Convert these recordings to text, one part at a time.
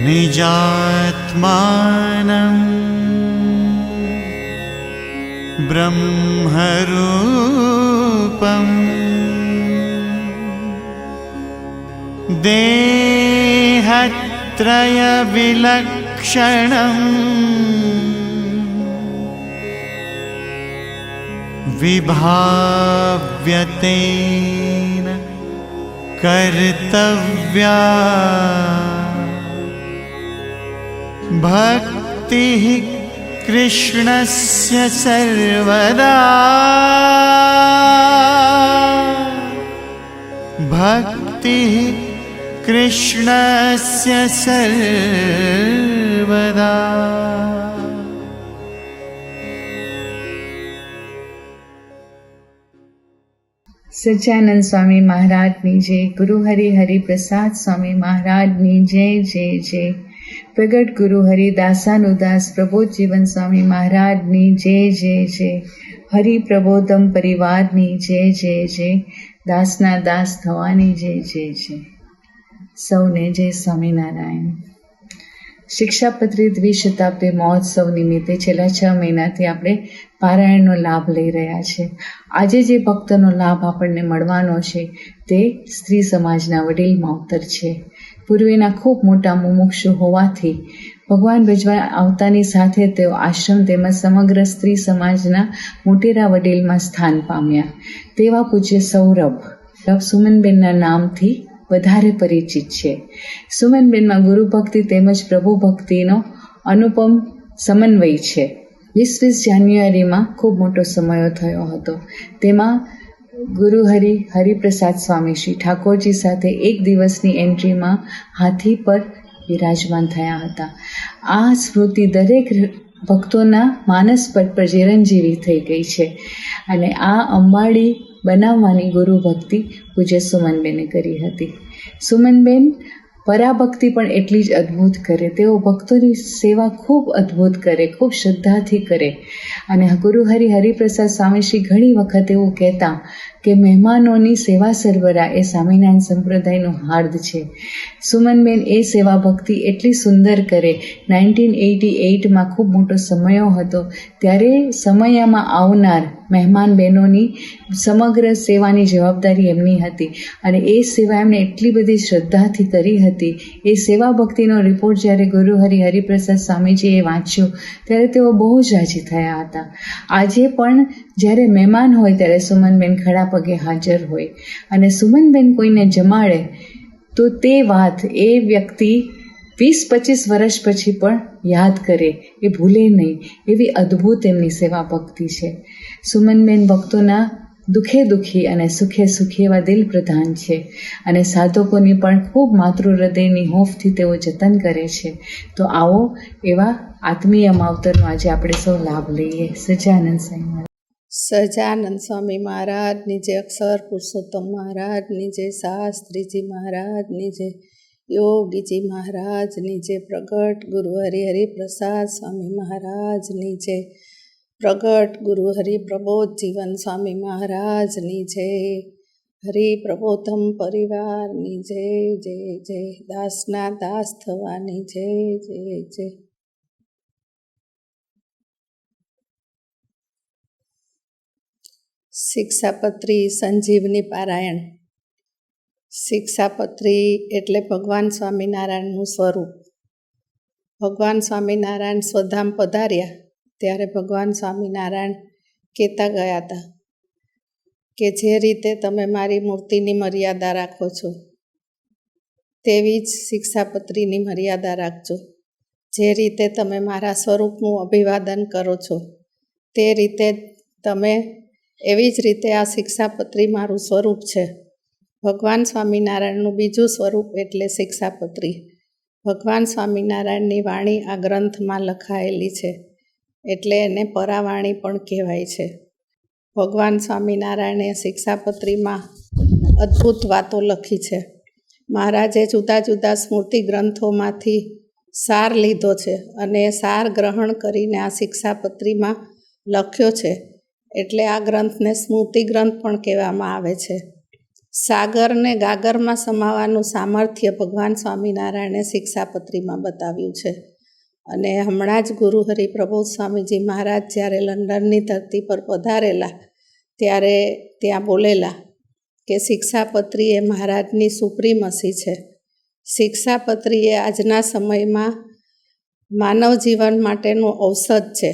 निजात्मानं ब्रह्मरूपम् देहत्रयविलक्षणम् विभाव्यतेन कर्तव्या भक्तिः कृष्णस्य सर्वदा भक्तिः कृष्णस्य सर्वदा। સચ્ચાનંદ સ્વામી મહારાજની જય, ગુરુ હરિપ્રસાદ સ્વામી મહારાજની જય જય જય, પ્રગટ ગુરુ હરિદાસાનુદાસ પ્રબોધ જીવન સ્વામી મહારાજની જય જય જય, હરિપ્રબોધમ પરિવારની જય જય જય, દાસના દાસ થવાની જય જય જય. સૌને જય સ્વામિનારાયણ. શિક્ષાપત્રી દ્વિશતાબ્દી મહોત્સવ નિમિત્તે છેલ્લા 6 મહિનાથી આપણે પારાયણનો લાભ લઈ રહ્યા છે. આજે જે ભક્તનો લાભ આપણને મળવાનો છે તે સ્ત્રી સમાજના વડીલ માવતર છે. પૂર્વેના ખૂબ મોટા મુમુક્ષુ હોવાથી ભગવાન ભજવા આવતાની સાથે તેઓ આશ્રમ તેમજ સમગ્ર સ્ત્રી સમાજના મોટેરા વડીલમાં સ્થાન પામ્યા. તેવા પૂજ્ય સૌરભ સુમનબેનના નામથી વધારે પરિચિત છે. સુમનબેનમાં ગુરુ ભક્તિ તેમજ પ્રભુ ભક્તિનો અનુપમ સમન્વય છે. 20 જાન્યુઆરીમાં ખૂબ મોટો સમયો થયો હતો. તેમાં ગુરુ હરિપ્રસાદ સ્વામી શ્રી ઠાકોરજી સાથે એક દિવસની એન્ટ્રીમાં હાથી પર વિરાજમાન થયા હતા. આ સ્મૃતિ દરેક ભક્તોના માનસ પટ પર ચિરંજીવી થઈ ગઈ છે અને આ અંબાડી બનાવવાની ગુરુ ભક્તિ પૂજ્ય સુમનબેને કરી હતી. સુમનબેન પરાભક્તિ પણ એટલી જ અદ્ભુત કરે. તેઓ ભક્તોની સેવા ખૂબ અદ્ભુત કરે, ખૂબ શ્રદ્ધાથી કરે. અને ગુરુ હરિપ્રસાદ સ્વામીશ્રી ઘણી વખત એવું કહેતા કે મહેમાનોની સેવા સરબરા એ સ્વામિનારાયણ સંપ્રદાયનું હાર્દ છે. સુમનબેન એ સેવા ભક્તિ એટલી સુંદર કરે. 1988માં ખૂબ મોટો સમયો હતો ત્યારે સમયમાં આવનાર મહેમાન બહેનોની સમગ્ર સેવાની જવાબદારી એમની હતી અને એ સેવા એમણે એટલી બધી શ્રદ્ધાથી કરી હતી. એ સેવા ભક્તિનો રિપોર્ટ જ્યારે ગુરુ હરિપ્રસાદ સ્વામીજીએ વાંચ્યો ત્યારે તેઓ બહુ જ રાજી થયા હતા. આજે પણ જ્યારે મહેમાન હોય ત્યારે સુમનબેન ખડા પગે હાજર હોય અને સુમનબેન કોઈને જમાડે તો તે વાત એ વ્યક્તિ 20-25 વર્ષ પછી પણ યાદ કરે, એ ભૂલે નહીં. એવી અદ્ભુત એમની સેવા ભક્તિ છે. સુમનબેન ભક્તોના દુઃખે દુઃખી અને સુખે સુખી એવા દિલ પ્રધાન છે અને સાધકોની પણ ખૂબ માતૃ હૃદયની હોંફથી તેઓ જતન કરે છે. તો આવો એવા આત્મીય માવતરનો આજે આપણે સૌ લાભ લઈએ. સચ્ચાનંદ સહજાનંદ સ્વામી મહારાજની જય, અક્ષર પુરુષોત્તમ મહારાજની જય, શાસ્ત્રીજી મહારાજની જય, યોગીજી મહારાજની જય, પ્રગટ ગુરુ હરિપ્રસાદ સ્વામી મહારાજની જય, પ્રગટ ગુરુ પ્રબોધ જીવન સ્વામી મહારાજની જય, હરિપ્રબોધમ પરિવારની જય જય જય, દાસના દાસ થવાની જય જય જય. શિક્ષાપત્રી સંજીવની પારાયણ. શિક્ષાપત્રી એટલે ભગવાન સ્વામિનારાયણનું સ્વરૂપ. ભગવાન સ્વામિનારાયણ સ્વધામ પધાર્યા ત્યારે ભગવાન સ્વામિનારાયણ કહેતા ગયા હતા કે જે રીતે તમે મારી મૂર્તિની મર્યાદા રાખો છો તેવી જ શિક્ષાપત્રીની મર્યાદા રાખજો. જે રીતે તમે મારા સ્વરૂપનું અભિવાદન કરો છો તે રીતે તમે એવી જ રીતે આ શિક્ષાપત્રી મારું સ્વરૂપ છે. ભગવાન સ્વામિનારાયણનું બીજું સ્વરૂપ એટલે શિક્ષાપત્રી. ભગવાન સ્વામિનારાયણની વાણી આ ગ્રંથમાં લખાયેલી છે એટલે એને પરાવાણી પણ કહેવાય છે. ભગવાન સ્વામિનારાયણે શિક્ષાપત્રીમાં અદ્ભુત વાતો લખી છે. મહારાજે જુદા જુદા સ્મૃતિ ગ્રંથોમાંથી સાર લીધો છે અને સાર ગ્રહણ કરીને આ શિક્ષાપત્રીમાં લખ્યો છે એટલે આ ગ્રંથને સ્મૃતિ ગ્રંથ પણ કહેવામાં આવે છે. સાગરને ગાગરમાં સમાવાનું સામર્થ્ય ભગવાન સ્વામિનારાયણે શિક્ષાપત્રીમાં બતાવ્યું છે. અને હમણાં જ ગુરુ હરિપ્રબોધ સ્વામીજી મહારાજ જ્યારે લંડનની ધરતી પર પધારેલા ત્યારે ત્યાં બોલેલા કે શિક્ષાપત્રી એ મહારાજની સુપ્રીમસી છે. શિક્ષાપત્રી એ આજના સમયમાં માનવ જીવન માટેનું ઔષધ છે.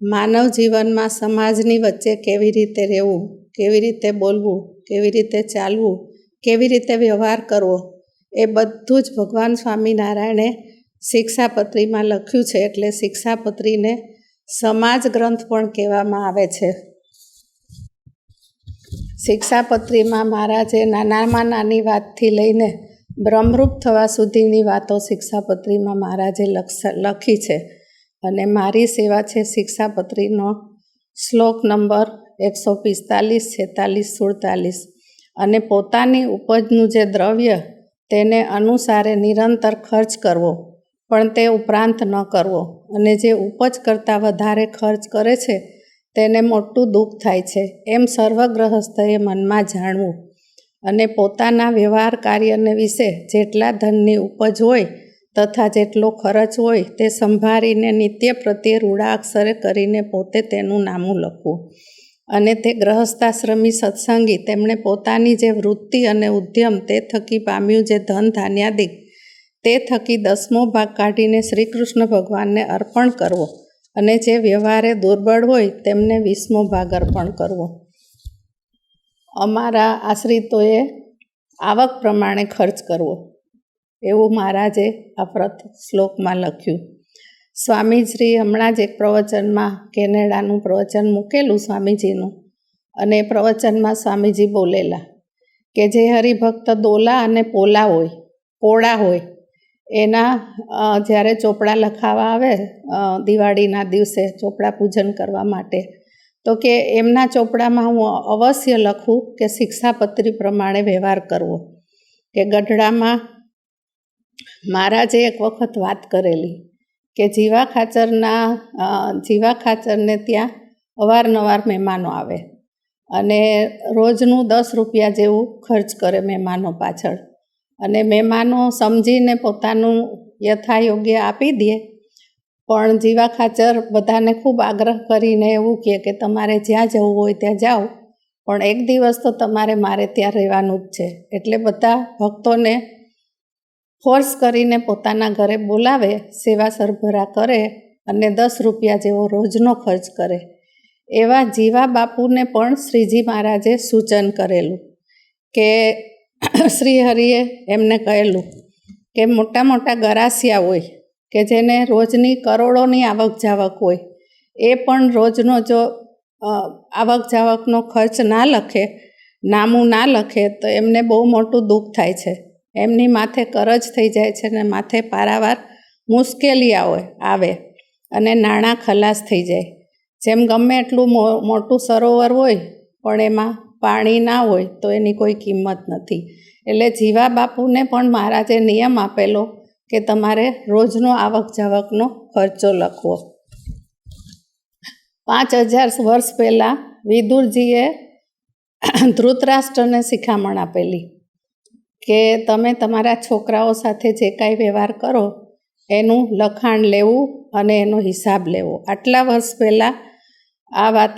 માનવ જીવનમાં સમાજની વચ્ચે કેવી રીતે રહેવું, કેવી રીતે બોલવું, કેવી રીતે ચાલવું, કેવી રીતે વ્યવહાર કરવો, એ બધું જ ભગવાન સ્વામિનારાયણે શિક્ષાપત્રીમાં લખ્યું છે. એટલે શિક્ષાપત્રીને સમાજ ગ્રંથ પણ કહેવામાં આવે છે. શિક્ષાપત્રીમાં મહારાજે નાનામાં નાની વાતથી લઈને બ્રહ્મરૂપ થવા સુધીની વાતો શિક્ષાપત્રીમાં મહારાજે લખી છે. અને મારી સેવા છે શિક્ષાપત્રીનો શ્લોક નંબર 145, 46, 47. અને પોતાની ઉપજનું જે દ્રવ્ય તેને અનુસારે નિરંતર ખર્ચ કરવો, પણ તે ઉપરાંત ન કરવો. અને જે ઉપજ કરતાં વધારે ખર્ચ કરે છે તેને મોટું દુઃખ થાય છે, એમ સર્વગ્રહસ્થએ મનમાં જાણવું. અને પોતાના વ્યવહાર કાર્યને વિશે જેટલા ધનની ઉપજ હોય તથા જેટલો ખર્ચ હોય તે સંભાળીને નિત્ય પ્રત્યે રૂઢાક્ષરે કરીને પોતે તેનું નામું લખવું. અને તે ગ્રહસ્થાશ્રમી સત્સંગી તેમણે પોતાની જે વૃત્તિ અને ઉદ્યમ તે થકી પામ્યું જે ધન ધાન્યાદિક તે થકી 10મો ભાગ કાઢીને શ્રી કૃષ્ણ ભગવાનને અર્પણ કરવો. અને જે વ્યવહારે દુર્બળ હોય તેમને 20મો ભાગ અર્પણ કરવો. અમારા આશ્રિતોએ આવક પ્રમાણે ખર્ચ કરવો, એવું મહારાજે આ શ્લોકમાં લખ્યું. સ્વામીશ્રી હમણાં જ એક પ્રવચનમાં કેનેડાનું પ્રવચન મૂકેલું સ્વામીજીનું, અને એ પ્રવચનમાં સ્વામીજી બોલેલા કે જે હરિભક્ત દોલા અને પોળા હોય એના જ્યારે ચોપડા લખાવા આવે દિવાળીના દિવસે ચોપડા પૂજન કરવા માટે, તો કે એમના ચોપડામાં હું અવશ્ય લખું કે શિક્ષાપત્રી પ્રમાણે વ્યવહાર કરવો. કે ગઢડામાં મહારાજે એક વખત વાત કરેલી કે જીવા ખાચરને ત્યાં અવારનવાર મહેમાનો આવે અને રોજનું 10 રૂપિયા જેવું ખર્ચ કરે મહેમાનો પાછળ. અને મહેમાનો સમજીને પોતાનું યથાયોગ્ય આપી દે, પણ જીવા ખાચર બધાને ખૂબ આગ્રહ કરીને એવું કહે કે તમારે જ્યાં જવું હોય ત્યાં જાઓ, પણ એક દિવસ તો તમારે મારે ત્યાં રહેવાનું જ છે. એટલે બધા ભક્તોને ફોર્સ કરીને પોતાના ઘરે બોલાવે, સેવા સરભરા કરે અને 10 રૂપિયા જેવો રોજનો ખર્ચ કરે. એવા જીવા બાપુને પણ શ્રીજી મહારાજે સૂચન કરેલું કે શ્રી હરિએ એમને કહેલું કે મોટા મોટા ગરાસિયા હોય કે જેને રોજની કરોડોની આવક જાવક હોય, એ પણ રોજનો જો આવક જાવકનો ખર્ચ ના લખે, નામું ના લખે, તો એમને બહુ મોટું દુઃખ થાય છે. એમની માથે કરજ થઈ જાય છે ને માથે પારાવાર મુશ્કેલી આવે અને નાણાં ખલાસ થઈ જાય. જેમ ગમે એટલું મોટું સરોવર હોય પણ એમાં પાણી ના હોય તો એની કોઈ કિંમત નથી. એટલે જીવા બાપુને પણ મહારાજે નિયમ આપેલો કે તમારે રોજનો આવક જાવકનો ખર્ચો લખવો. 5000 વર્ષ પહેલાં વિદુરજીએ ધૃતરાષ્ટ્રને શિખામણ આપેલી કે તમે તમારા છોકરાઓ સાથે જે કાંઈ વ્યવહાર કરો એનું લખાણ લેવું અને એનો હિસાબ લેવો. આટલા વર્ષ પહેલાં આ વાત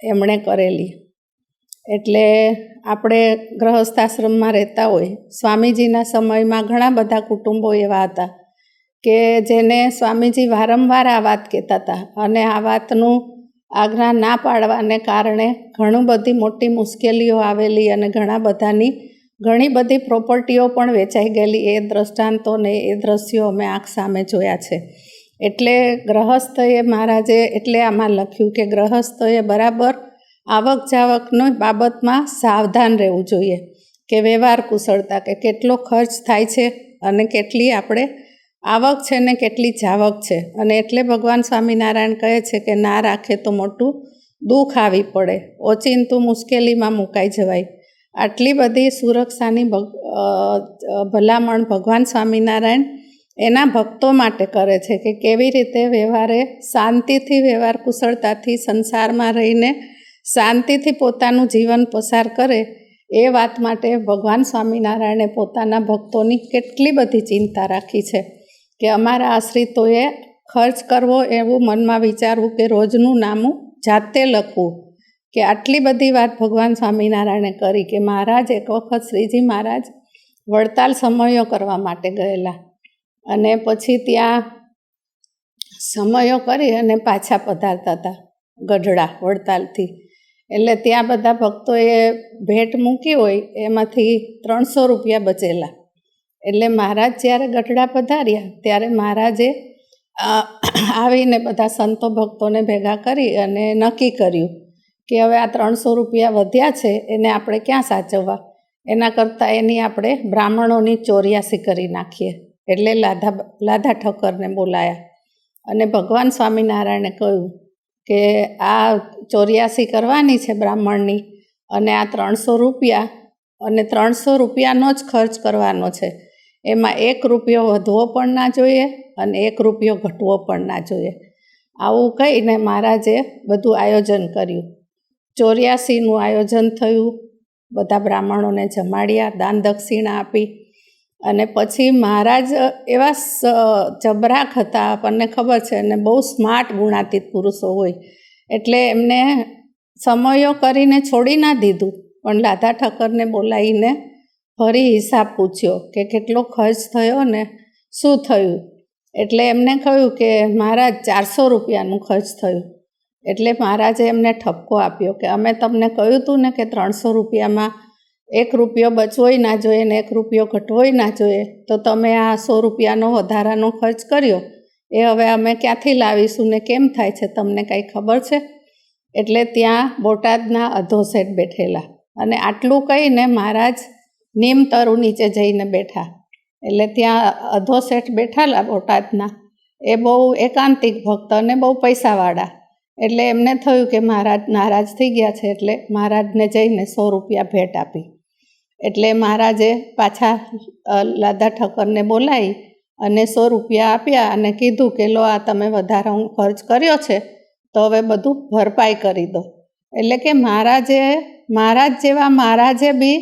એમણે કરેલી. એટલે આપણે ગ્રહસ્થાશ્રમમાં રહેતા હોય, સ્વામીજીના સમયમાં ઘણા બધા કુટુંબો એવા હતા કે જેને સ્વામીજી વારંવાર આ વાત કહેતા હતા, અને આ વાતનું આજ્ઞા ના પાડવાને કારણે ઘણી બધી મોટી મુશ્કેલીઓ આવેલી અને ઘણી બધી પ્રોપર્ટીઓ પણ વેચાઈ ગયેલી. એ દ્રષ્ટાંતોને એ દ્રશ્યો અમે આંખ સામે જોયા છે. એટલે ગ્રહસ્થએ મહારાજે એટલે આમાં લખ્યું કે ગ્રહસ્થએ બરાબર આવક જાવકની બાબતમાં સાવધાન રહેવું જોઈએ, કે વ્યવહાર કુશળતા, કે કેટલો ખર્ચ થાય છે અને કેટલી આપણે આવક છે ને કેટલી જાવક છે. અને એટલે ભગવાન સ્વામિનારાયણ કહે છે કે ના રાખે તો મોટું દુઃખ આવી પડે, ઓચિંતું મુશ્કેલીમાં મુકાઈ જવાય. આટલી બધી સુરક્ષાની ભલામણ ભગવાન સ્વામિનારાયણ એના ભક્તો માટે કરે છે કે કેવી રીતે વ્યવહારે શાંતિથી, વ્યવહાર કુશળતાથી સંસારમાં રહીને શાંતિથી પોતાનું જીવન પસાર કરે એ વાત માટે ભગવાન સ્વામિનારાયણે પોતાના ભક્તોની કેટલી બધી ચિંતા રાખી છે કે અમારા આશ્રિતોએ ખર્ચ કરવો એવું મનમાં વિચારવું કે રોજનું નામું જાતે લખવું, કે આટલી બધી વાત ભગવાન સ્વામિનારાયણે કરી કે મહારાજ એક વખત શ્રીજી મહારાજ વડતાલ સમયો કરવા માટે ગયેલા અને પછી ત્યાં સમયો કરી અને પાછા પધારતા હતા ગઢડા વડતાલથી. એટલે ત્યાં બધા ભક્તોએ ભેટ મૂકી હોય એમાંથી 300 રૂપિયા બચેલા. એટલે મહારાજ જ્યારે ગઢડા પધાર્યા ત્યારે મહારાજે આવીને બધા સંતો ભક્તોને ભેગા કરી અને નક્કી કર્યું કે હવે આ 300 રૂપિયા વધ્યા છે એને આપણે ક્યાં સાચવવા, એના કરતાં એની આપણે બ્રાહ્મણોની 84 કરી નાખીએ. એટલે લાધા ઠક્કરને બોલાયા અને ભગવાન સ્વામિનારાયણે કહ્યું કે આ 84 કરવાની છે બ્રાહ્મણની અને આ 300 રૂપિયા અને 300 રૂપિયાનો જ ખર્ચ કરવાનો છે. એમાં 1 રૂપિયો વધવો પણ ના જોઈએ અને 1 રૂપિયો ઘટવો પણ ના જોઈએ. આવું કહીને મહારાજે બધું આયોજન કર્યું. 84નું આયોજન થયું, બધા બ્રાહ્મણોને જમાડ્યા, દાન દક્ષિણા આપી અને પછી મહારાજ એવા ચબરાક હતા, આપણને ખબર છે, અને બહુ સ્માર્ટ ગુણાતીત પુરુષો હોય એટલે એમને સમયો કરીને છોડી ના દીધું, પણ લાધા ઠક્કરને બોલાવીને ફરી હિસાબ પૂછ્યો કે કેટલો ખર્ચ થયો ને શું થયું. એટલે એમને કહ્યું કે મહારાજ 400 રૂપિયાનું ખર્ચ થયું. એટલે મહારાજે એમને ઠપકો આપ્યો કે અમે તમને કહ્યું હતું ને કે 300 રૂપિયામાં 1 રૂપિયો બચવોય ના જોઈએ ને 1 રૂપિયો ઘટવોય ના જોઈએ, તો તમે આ 100 રૂપિયાનો વધારાનો ખર્ચ કર્યો એ હવે અમે ક્યાંથી લાવીશું ને કેમ થાય છે, તમને કાંઈ ખબર છે? એટલે ત્યાં બોટાદના અધોસેઠ બેઠેલા અને આટલું કહીને મહારાજ નીમ તરુ નીચે જઈને બેઠા. એટલે ત્યાં અધોસેઠ બેઠાલા બોટાદના, એ બહુ એકાંતિક ભક્ત અને બહુ પૈસાવાળા. એટલે એમને થયું કે મહારાજ નારાજ થઈ ગયા છે, એટલે મહારાજને જઈને 100 રૂપિયા ભેટ આપી. એટલે મહારાજે પાછા લાધા ઠક્કરને બોલાવી અને 100 રૂપિયા આપ્યા અને કીધું કે લો આ તમે વધારે ખર્ચ કર્યો છે તો હવે બધું ભરપાઈ કરી દો. એટલે કે મહારાજ જેવા મહારાજે બી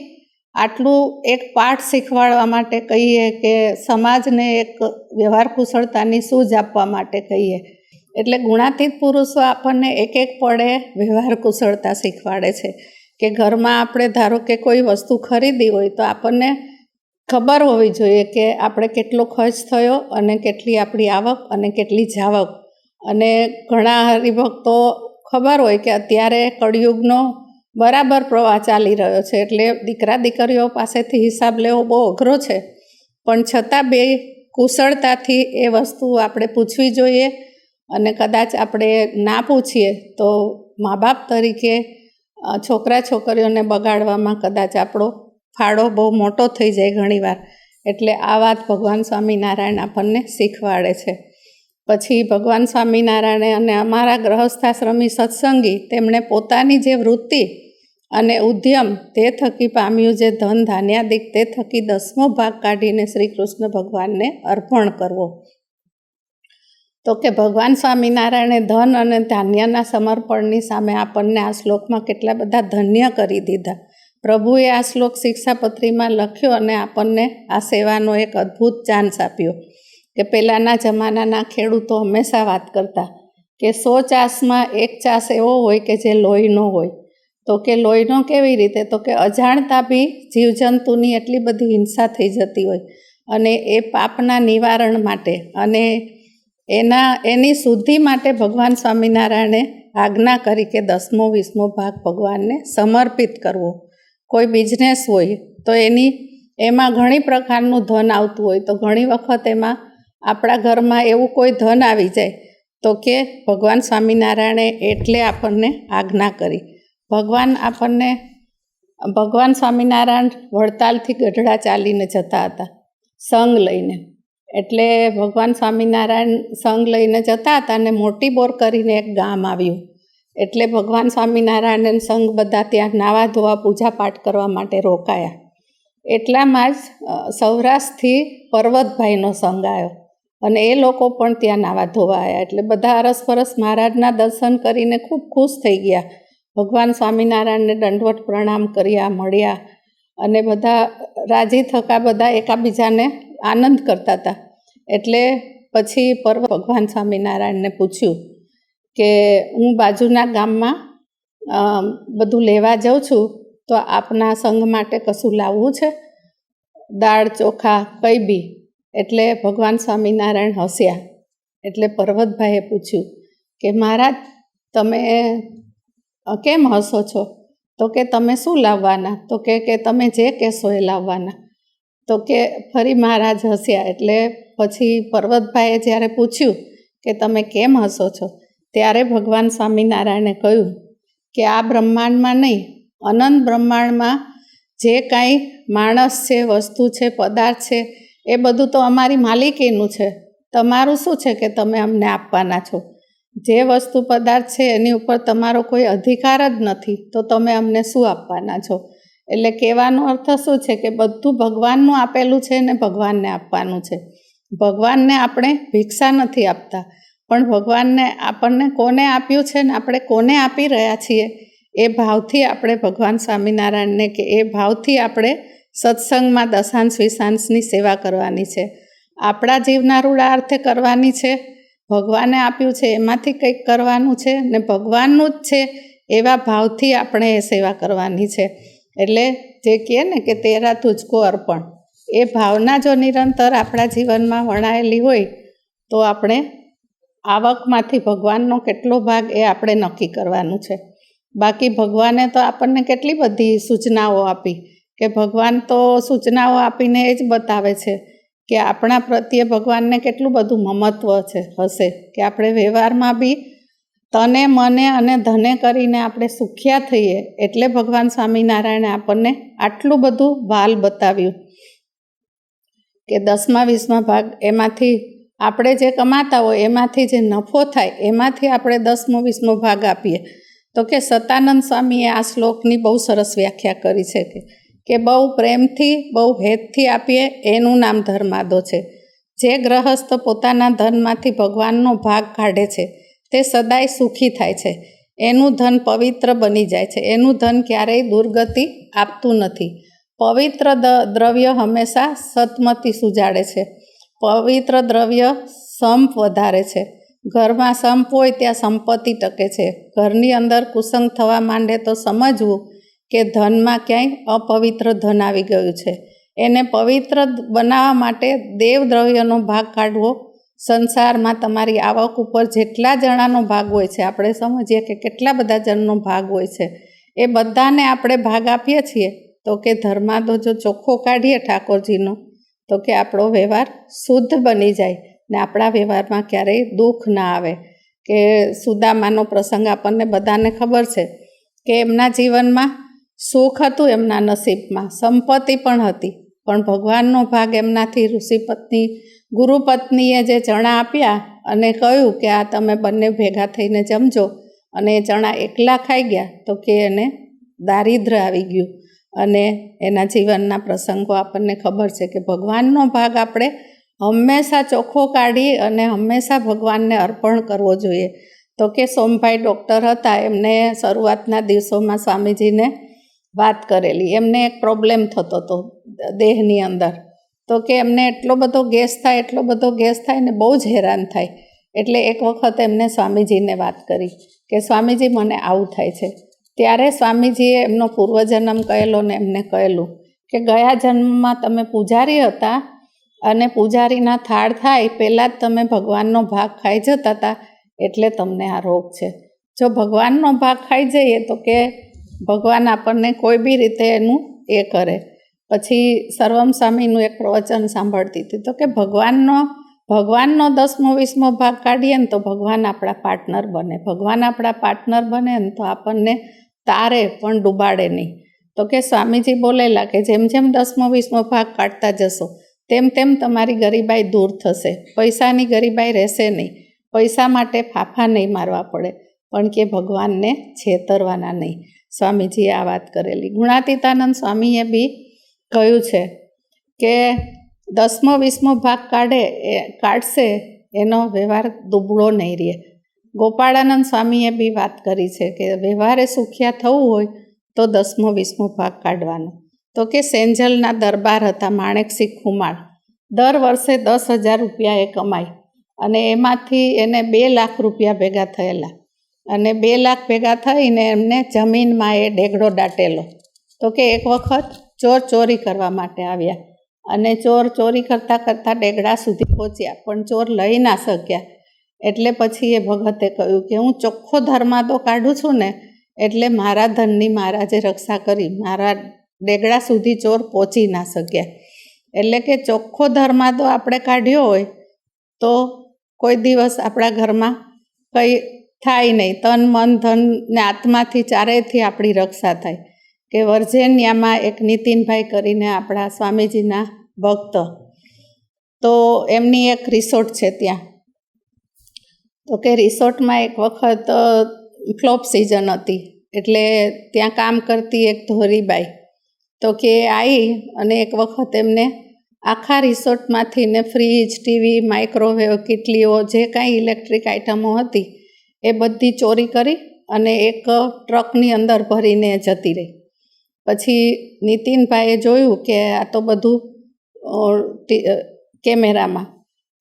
આટલું એક પાઠ શીખવાડવા માટે કહીએ કે સમાજને એક વ્યવહાર કુશળતાની સૂઝ આપવા માટે કહીએ. એટલે ગુણાતીત પુરુષો આપણને એક પળે વ્યવહાર કુશળતા શીખવાડે છે કે ઘરમાં આપણે ધારો કે કોઈ વસ્તુ ખરીદી હોય તો આપણને ખબર હોવી જોઈએ કે આપણે કેટલો ખર્ચ થયો અને કેટલી આપણી આવક અને કેટલી જાવક. અને ઘણા હરિભક્તો ખબર હોય કે અત્યારે કળિયુગનો બરાબર પ્રવાહ ચાલી રહ્યો છે, એટલે દીકરા દીકરીઓ પાસેથી હિસાબ લેવો બહુ અઘરો છે, પણ છતાં બે કુશળતાથી એ વસ્તુ આપણે પૂછવી જોઈએ. અને કદાચ આપણે ના પૂછીએ તો મા બાપ તરીકે છોકરા છોકરીઓને બગાડવામાં કદાચ આપણો ફાળો બહુ મોટો થઈ જાય ઘણીવાર. એટલે આ વાત ભગવાન સ્વામિનારાયણ આપણને શીખવાડે છે. પછી ભગવાન સ્વામિનારાયણે અને અમારા ગ્રહસ્થાશ્રમી સત્સંગી તેમણે પોતાની જે વૃત્તિ અને ઉદ્યમ તે થકી પામ્યું જે ધન ધાન્યાદિક તે થકી 10મો ભાગ કાઢીને શ્રી કૃષ્ણ ભગવાનને અર્પણ કરવો. તો કે ભગવાન સ્વામિનારાયણે ધન અને ધાન્યના સમર્પણની સામે આપણને આ શ્લોકમાં કેટલા બધા ધન્ય કરી દીધા. પ્રભુએ આ શ્લોક શિક્ષાપત્રીમાં લખ્યો અને આપણને આ સેવાનો એક અદ્ભુત ચાન્સ આપ્યો. કે પહેલાંના જમાનાના ખેડૂતો હંમેશા વાત કરતા કે 100 ચાસમાં 1 ચાસ એવો હોય કે જે લોહીનો હોય. તો કે લોહીનો કેવી રીતે? તો કે અજાણતા બી જીવજંતુની એટલી બધી હિંસા થઈ જતી હોય અને એ પાપના નિવારણ માટે અને એની શુદ્ધિ માટે ભગવાન સ્વામિનારાયણે આજ્ઞા કરી કે 10મો 20મો ભાગ ભગવાનને સમર્પિત કરવો. કોઈ બિઝનેસ હોય તો એમાં ઘણી પ્રકારનું ધન આવતું હોય, તો ઘણી વખત એમાં આપણા ઘરમાં એવું કોઈ ધન આવી જાય તો કે ભગવાન સ્વામિનારાયણે એટલે આપણને આજ્ઞા કરી. ભગવાન સ્વામિનારાયણ વડતાલથી ગઢડા ચાલીને જતા હતા સંઘ લઈને. એટલે ભગવાન સ્વામિનારાયણ સંઘ લઈને જતા હતા અને મોટી બોર કરીને એક ગામ આવ્યું. એટલે ભગવાન સ્વામિનારાયણ સંઘ બધા ત્યાં નાવા ધોવા પૂજા પાઠ કરવા માટે રોકાયા. એટલામાં જ સૌરાષ્ટ્રથી પર્વતભાઈનો સંઘ આવ્યો અને એ લોકો પણ ત્યાં નાવા ધોવા આવ્યા. એટલે બધા અરસપરસ મહારાજના દર્શન કરીને ખૂબ ખુશ થઈ ગયા ભગવાન સ્વામિનારાયણને દંડવત પ્રણામ કર્યા, મળ્યા અને બધા રાજી થકા, બધા એકાબીજાને આનંદ કરતા હતા. એટલે પછી ભગવાન સ્વામિનારાયણને પૂછ્યું કે હું બાજુના ગામમાં બધું લેવા જાઉં છું, તો આપના સંઘ માટે કશું લાવવું છે, દાળ ચોખા કંઈ બી. એટલે ભગવાન સ્વામિનારાયણ હસ્યા. એટલે પર્વતભાઈએ પૂછ્યું કે મહારાજ તમે કેમ હસો છો? તો કે તમે શું લાવવાના? તો કે તમે જે કહેશો એ લાવવાના. તો કે ફરી મહારાજ હસ્યા. એટલે પછી પર્વતભાઈએ જ્યારે પૂછ્યું કે તમે કેમ હસો છો, ત્યારે ભગવાન સ્વામિનારાયણે કહ્યું કે આ બ્રહ્માંડમાં નહીં, અનંત બ્રહ્માંડમાં જે કાંઈ માણસ છે, વસ્તુ છે, પદાર્થ છે, એ બધું તો અમારી માલિકીનું છે. તમારું શું છે કે તમે અમને આપવાના છો? જે વસ્તુ પદાર્થ છે એની ઉપર તમારો કોઈ અધિકાર જ નથી, તો તમે અમને શું આપવાના છો? એટલે કહેવાનો અર્થ શું છે કે બધું ભગવાનનું આપેલું છે ને ભગવાનને આપવાનું છે. ભગવાનને આપણે ભિક્ષા નથી આપતા, પણ ભગવાનને આપણને કોને આપ્યું છે ને આપણે કોને આપી રહ્યા છીએ, એ ભાવથી આપણે ભગવાન સ્વામિનારાયણને કે એ ભાવથી આપણે સત્સંગમાં દશાંશ વિશાંશની સેવા કરવાની છે. આપણા જીવના રૂડાર્થે કરવાની છે, ભગવાને આપ્યું છે એમાંથી કંઈક કરવાનું છે ને ભગવાનનું જ છે એવા ભાવથી આપણે એ સેવા કરવાની છે. એટલે જે કહે ને કે તેરા તુજકો અર્પણ, એ ભાવના જો નિરંતર આપણા જીવનમાં વણાયેલી હોય તો આપણે આવકમાંથી ભગવાનનો કેટલો ભાગ એ આપણે નક્કી કરવાનું છે. બાકી ભગવાને તો આપણને કેટલી બધી સૂચનાઓ આપી કે ભગવાન તો સૂચનાઓ આપીને એ જ બતાવે છે કે આપણા પ્રત્યે ભગવાનને કેટલું બધું મમત્વ હશે કે આપણે વ્યવહારમાં બી તને મને અને ધને કરીને આપણે સુખ્યા થઈએ. એટલે ભગવાન સ્વામિનારાયણે આપણને આટલું બધું વાલ બતાવ્યું કે 10મા 20મા ભાગ એમાંથી આપણે જે કમાતા હોય એમાંથી જે નફો થાય એમાંથી આપણે 10મો 20મો ભાગ આપીએ. તો કે સતાનંદ સ્વામીએ આ શ્લોકની બહુ સરસ વ્યાખ્યા કરી છે કે બહુ પ્રેમથી બહુ હેતથી આપીએ એનું નામ ધર્માદો છે. જે ગ્રહસ્થ પોતાના ધનમાંથી ભગવાનનો ભાગ કાઢે છે તે સદાય સુખી થાય છે. એનું ધન પવિત્ર બની જાય છે. એનું ધન ક્યારેય દુર્ગતિ આપતું નથી. પવિત્ર દ્રવ્ય હંમેશા સત્મતિ સુજાડે છે. પવિત્ર દ્રવ્ય સંપ વધારે છે. ઘરમાં સંપ હોય ત્યાં સંપત્તિ ટકે છે. ઘરની અંદર કુસંગ થવા માંડે તો સમજવું કે ધનમાં ક્યાંય અપવિત્ર ધન આવી ગયું છે. એને પવિત્ર બનાવવા માટે દેવ દ્રવ્યનો ભાગ કાઢવો. સંસારમાં તમારી આવક ઉપર જેટલા જણાનો ભાગ હોય છે, આપણે સમજીએ કે કેટલા બધા જણનો ભાગ હોય છે, એ બધાને આપણે ભાગ આપીએ છીએ. તો કે ધર્માદો જો ચોખ્ખો કાઢીએ ઠાકોરજીનો તો કે આપણો વ્યવહાર શુદ્ધ બની જાય ને આપણા વ્યવહારમાં ક્યારેય દુઃખ ના આવે. કે સુદામાનો પ્રસંગ આપણને બધાને ખબર છે કે એમના જીવનમાં સુખ હતું, એમના નસીબમાં સંપત્તિ પણ હતી, પણ ભગવાનનો ભાગ એમનાથી ઋષિપત્ની ગુરુપત્નીએ જે ચણા આપ્યા અને કહ્યું કે આ તમે બંને ભેગા થઈને જમજો, અને એ ચણા એકલા ખાઈ ગયા તો કે એને દારિદ્ર આવી ગયું. અને એના જીવનના પ્રસંગો આપણને ખબર છે કે ભગવાનનો ભાગ આપણે હંમેશા ચોખ્ખો કાઢી અને હંમેશા ભગવાનને અર્પણ કરવો જોઈએ. તો કે સોમભાઈ ડૉક્ટર હતા, એમને શરૂઆતના દિવસોમાં સ્વામીજીને વાત કરેલી. એમને એક પ્રોબ્લેમ થતો હતો દેહની અંદર. તો કે એમને એટલો બધો ગેસ થાય ને બહુ જ હેરાન થાય. એટલે એક વખત એમને સ્વામીજીને વાત કરી કે સ્વામીજી મને આવું થાય છે. ત્યારે સ્વામીજીએ એમનો પૂર્વજન્મ કહેલો ને એમને કહેલું કે ગયા જન્મમાં તમે પૂજારી હતા અને પૂજારીના થાળ થાય પહેલાં જ તમે ભગવાનનો ભાગ ખાઈ જતા હતા, એટલે તમને આ રોગ છે. જો ભગવાનનો ભાગ ખાઈ જઈએ તો કે ભગવાન આપણને કોઈ બી રીતે એનું એ કરે. પછી સર્વમ સ્વામીનું એક પ્રવચન સાંભળતી હતી તો કે ભગવાનનો 10મો 20મો ભાગ કાઢીએ ને તો ભગવાન આપણા પાર્ટનર બને. ભગવાન આપણા પાર્ટનર બને ને તો આપણને તારે પણ ડૂબાડે નહીં. તો કે સ્વામીજી બોલેલા કે જેમ જેમ 10મો 20મો ભાગ કાઢતા જશો તેમ તેમ તમારી ગરીબાઈ દૂર થશે. પૈસાની ગરીબાઈ રહેશે નહીં. પૈસા માટે ફાફા નહીં મારવા પડે, પણ કે ભગવાનને છેતરવાના નહીં. સ્વામીજીએ આ વાત કરેલી. ગુણાતીતાનંદ સ્વામીએ બી કહ્યું છે કે 10મો 20મો ભાગ કાઢશે એનો વ્યવહાર દુબળો નહીં રહે. ગોપાળાનંદ સ્વામીએ બી વાત કરી છે કે વ્યવહારે સુખિયા થવું હોય તો 10મો 20મો ભાગ કાઢવાનો. તો કે સેંજલના દરબાર હતા માણેકસિંહ ખુમાણ, દર વર્ષે 10,000 રૂપિયા એ કમાય અને એમાંથી એને 2 લાખ રૂપિયા ભેગા થયેલા અને 2 લાખ ભેગા થઈને એમને જમીનમાં એ ડેગડો દાટેલો. તો કે એક વખત ચોર ચોરી કરવા માટે આવ્યા અને ચોર ચોરી કરતાં કરતાં ડેગડા સુધી પહોંચ્યા પણ ચોર લઈ ના શક્યા. એટલે પછી એ ભગતે કહ્યું કે હું ચોખ્ખો ધર્માદો કાઢું છું ને એટલે મારા ધનની મહારાજે રક્ષા કરી, મારા ડેગડા સુધી ચોર પહોંચી ના શક્યા. એટલે કે ચોખ્ખો ધર્માદો આપણે કાઢ્યો હોય તો કોઈ દિવસ આપણા ઘરમાં કંઈ થાય નહીં, તન મન ધન ને આત્માથી ચારેયથી આપણી રક્ષા થાય. કે વર્જેનિયામાં એક નીતિનભાઈ કરીને આપણા સ્વામીજીના ભક્ત, તો એમની એક રિસોર્ટ છે ત્યાં. તો કે રિસોર્ટમાં એક વખત ફ્લોપ સિઝન હતી એટલે ત્યાં કામ કરતી એક ધોરીબાઈ તો કે આવી અને એક વખત એમને આખા રિસોર્ટમાંથી ને ફ્રીજ, ટીવી, માઇક્રોવેવ, કેટલીઓ, જે કાંઈ ઇલેક્ટ્રિક આઇટમો હતી એ બધી ચોરી કરી અને એક ટ્રકની અંદર ભરીને જતી રહી. પછી નીતિનભાઈએ જોયું કે આ તો બધું કેમેરામાં,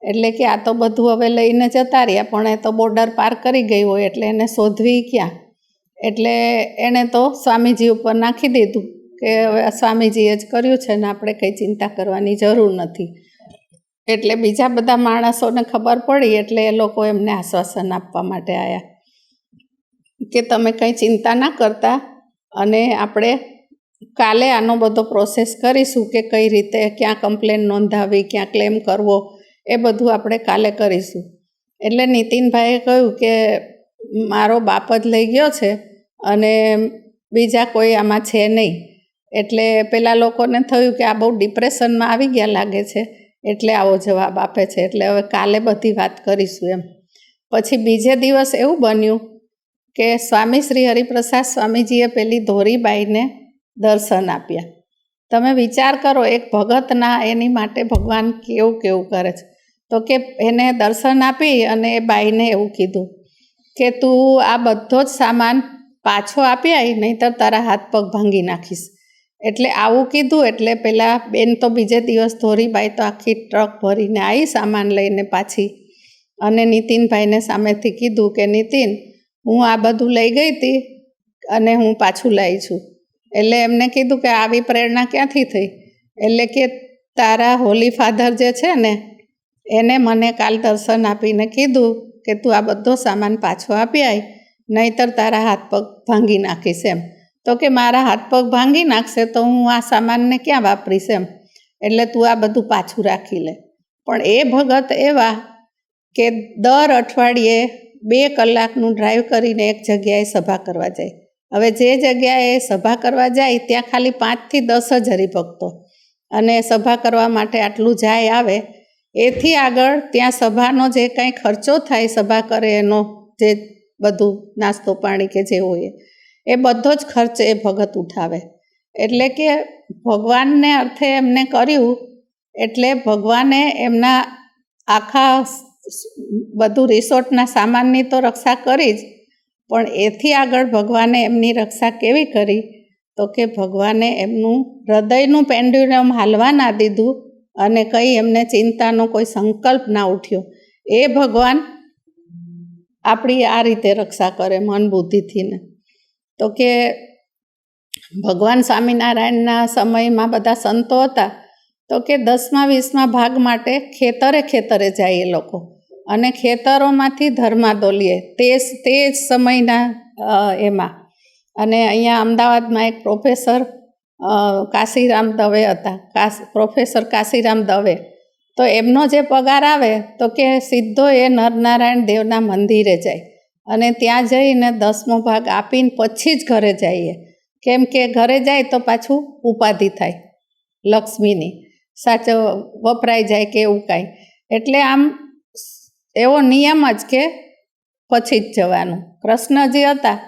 એટલે કે આ તો બધું હવે લઈને જતા રહ્યા પણ એ તો બોર્ડર પાર કરી ગઈ હોય એટલે એને શોધવી ક્યાં. એટલે એણે તો સ્વામીજી ઉપર નાખી દીધું કે હવે સ્વામીજીએ જ કર્યું છે ને આપણે કંઈ ચિંતા કરવાની જરૂર નથી. એટલે બીજા બધા માણસોને ખબર પડી એટલે એ લોકો એમને આશ્વાસન આપવા માટે આવ્યા કે તમે કંઈ ચિંતા ના કરતા અને આપણે કાલે આનો બધો પ્રોસેસ કરીશું કે કઈ રીતે, ક્યાં કમ્પ્લેન નોંધાવી, ક્યાં ક્લેમ કરવો, એ બધું આપણે કાલે કરીશું. એટલે નીતિનભાઈએ કહ્યું કે મારો બાપ જ લઈ ગયો છે અને બીજા કોઈ આમાં છે નહીં. એટલે પેલા લોકોને થયું કે આ બહુ ડિપ્રેશનમાં આવી ગયા લાગે છે એટલે આવો જવાબ આપે છે, એટલે હવે કાલે બધી વાત કરીશું એમ. પછી બીજે દિવસ એવું બન્યું કે સ્વામી શ્રી હરિપ્રસાદ સ્વામીજીએ પેલી ધોરીબાઈને દર્શન આપ્યા. તમે વિચાર કરો, એક ભગતના એની માટે ભગવાન કેવું કેવું કરે છે. તો કે એને દર્શન આપી અને એ બાઈને એવું કીધું કે તું આ બધો જ સામાન પાછો આપી આવી, નહીંતર તારા હાથ પગ ભાંગી નાખીશ. એટલે આવું કીધું એટલે પેલા બેન તો બીજે દિવસ ધોરીબાઈ તો આખી ટ્રક ભરીને આવી સામાન લઈને પાછી અને નીતિનભાઈને સામેથી કીધું કે નીતિન, હું આ બધું લઈ ગઈ હતી અને હું પાછું લાવી છું. એટલે એમને કીધું કે આવી પ્રેરણા ક્યાંથી થઈ? એટલે કે તારા હોલી ફાધર જે છે ને એને મને કાલ દર્શન આપીને કીધું કે તું આ બધો સામાન પાછો આપી આવી, નહીંતર તારા હાથ પગ ભાંગી નાખીશ એમ. તો કે મારા હાથ પગ ભાંગી નાખશે તો હું આ સામાનને ક્યાં વાપરીશ એમ, એટલે તું આ બધું પાછું રાખી લે. પણ એ ભગત એવા કે દર અઠવાડિયે 2 કલાકનું ડ્રાઈવ કરીને એક જગ્યાએ સભા કરવા જાય. હવે જે જગ્યાએ સભા કરવા જાય ત્યાં ખાલી 5 થી 10 જ હરિભક્તો અને સભા કરવા માટે આટલું જાય આવે. એથી આગળ ત્યાં સભાનો જે કાંઈ ખર્ચો થાય સભા કરે એનો, જે બધું નાસ્તો પાણી કે જે હોય એ બધો જ ખર્ચ એ ભગત ઉઠાવે. એટલે કે ભગવાનને અર્થે એમને કર્યું એટલે ભગવાને એમના આખા બધું રિસોર્ટના સામાનની તો રક્ષા કરી જ, પણ એથી આગળ ભગવાને એમની રક્ષા કેવી કરી? તો કે ભગવાને એમનું હૃદયનું પેન્ડ્યુલમ હાલવા ના દીધું અને કંઈ એમને ચિંતાનો કોઈ સંકલ્પ ના ઉઠ્યો. એ ભગવાન આપણી આ રીતે રક્ષા કરે મન બુદ્ધિથી ને. તો કે ભગવાન સ્વામિનારાયણના સમયમાં બધા સંતો હતા તો કે 10મા 20મા ભાગ માટે ખેતરે જાય એ લોકો અને ખેતરોમાંથી ધર્માદો લે તે જ સમયના એમાં. અને અહીંયા અમદાવાદમાં એક પ્રોફેસર કાશીરામ દવે હતા, પ્રોફેસર કાશીરામ દવે. તો એમનો જે પગાર આવે તો કે સીધો એ નરનારાયણ દેવના મંદિરે જાય અને ત્યાં જઈને 10મો ભાગ આપીને પછી જ ઘરે જઈએ. કેમ કે ઘરે જાય તો પાછું ઉપાધિ થાય લક્ષ્મીની, સાચો વપરાઈ જાય કે એવું કાંઈ. એટલે આમ એવો નિયમ જ કે પછી જ જવાનું. કૃષ્ણજી હતા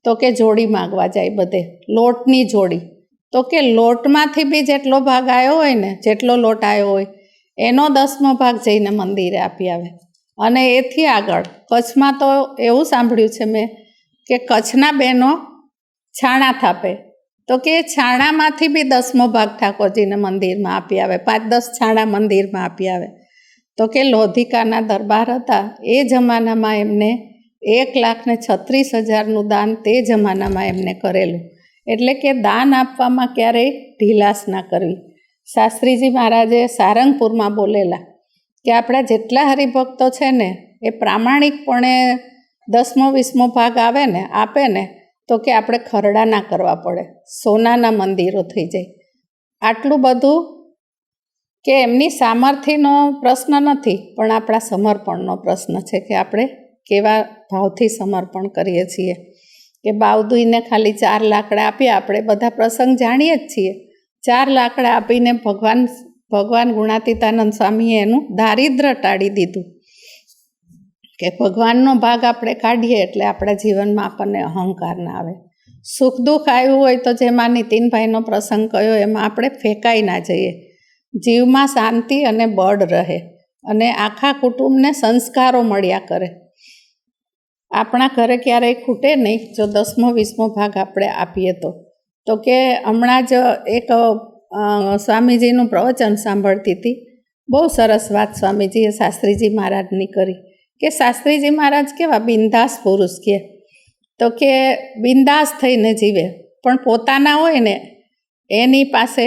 તો કે જોડી માગવા જાય બધે, લોટની જોડી. તો કે લોટમાંથી બી જેટલો ભાગ આવ્યો હોય ને, જેટલો લોટ આવ્યો હોય એનો 10મો ભાગ જઈને મંદિરે આપી આવે. અને એથી આગળ કચ્છમાં તો એવું સાંભળ્યું છે મેં કે કચ્છના બહેનો છાણા થાપે, તો કે છાણામાંથી બી 10મો ભાગ ઠાકોરજીને મંદિરમાં આપી આવે, 5-10 છાણા મંદિરમાં આપી આવે. તો કે લોધિકાના દરબાર હતા એ જમાનામાં એમને 1,36,000નું દાન તે જમાનામાં એમને કરેલું. એટલે કે દાન આપવામાં ક્યારેય ઢીલાસ ના કરવી. શાસ્ત્રીજી મહારાજે સારંગપુરમાં બોલેલા કે આપણા જેટલા હરિભક્તો છે ને એ પ્રામાણિકપણે 10મો 20મો ભાગ આવે ને આપે ને તો કે આપણે ખરડા ના કરવા પડે, સોનાના મંદિરો થઈ જાય. આટલું બધું કે એમની સામર્થ્યનો પ્રશ્ન નથી, પણ આપણા સમર્પણનો પ્રશ્ન છે કે આપણે કેવા ભાવથી સમર્પણ કરીએ છીએ. કે બાવદુઈને ખાલી 4 લાકડા આપ્યા, આપણે બધા પ્રસંગ જાણીએ જ છીએ. 4 લાકડા આપીને ભગવાન ગુણાતીતાનંદ સ્વામીએ એનું દારિદ્ર ટાળી દીધું. કે ભગવાનનો ભાગ આપણે કાઢીએ એટલે આપણા જીવનમાં આપણને અહંકાર ના આવે. સુખ દુઃખ આવ્યું હોય તો જેમાં નીતિનભાઈનો પ્રસંગ કયો એમાં આપણે ફેંકાઈ ના જઈએ. જીવમાં શાંતિ અને બળ રહે અને આખા કુટુંબને સંસ્કારો મળ્યા કરે. આપણા ઘરે ક્યારેય ખૂટે નહીં જો 10મો 20મો ભાગ આપણે આપીએ તો કે હમણાં જ એક સ્વામીજીનું પ્રવચન સાંભળતી હતી. બહુ સરસ વાત સ્વામીજીએ શાસ્ત્રીજી મહારાજની કરી કે શાસ્ત્રીજી મહારાજ કેવા બિંદાસ પુરુષ કહે તો કે બિંદાસ થઈને જીવે, પણ પોતાના હોય ને એની પાસે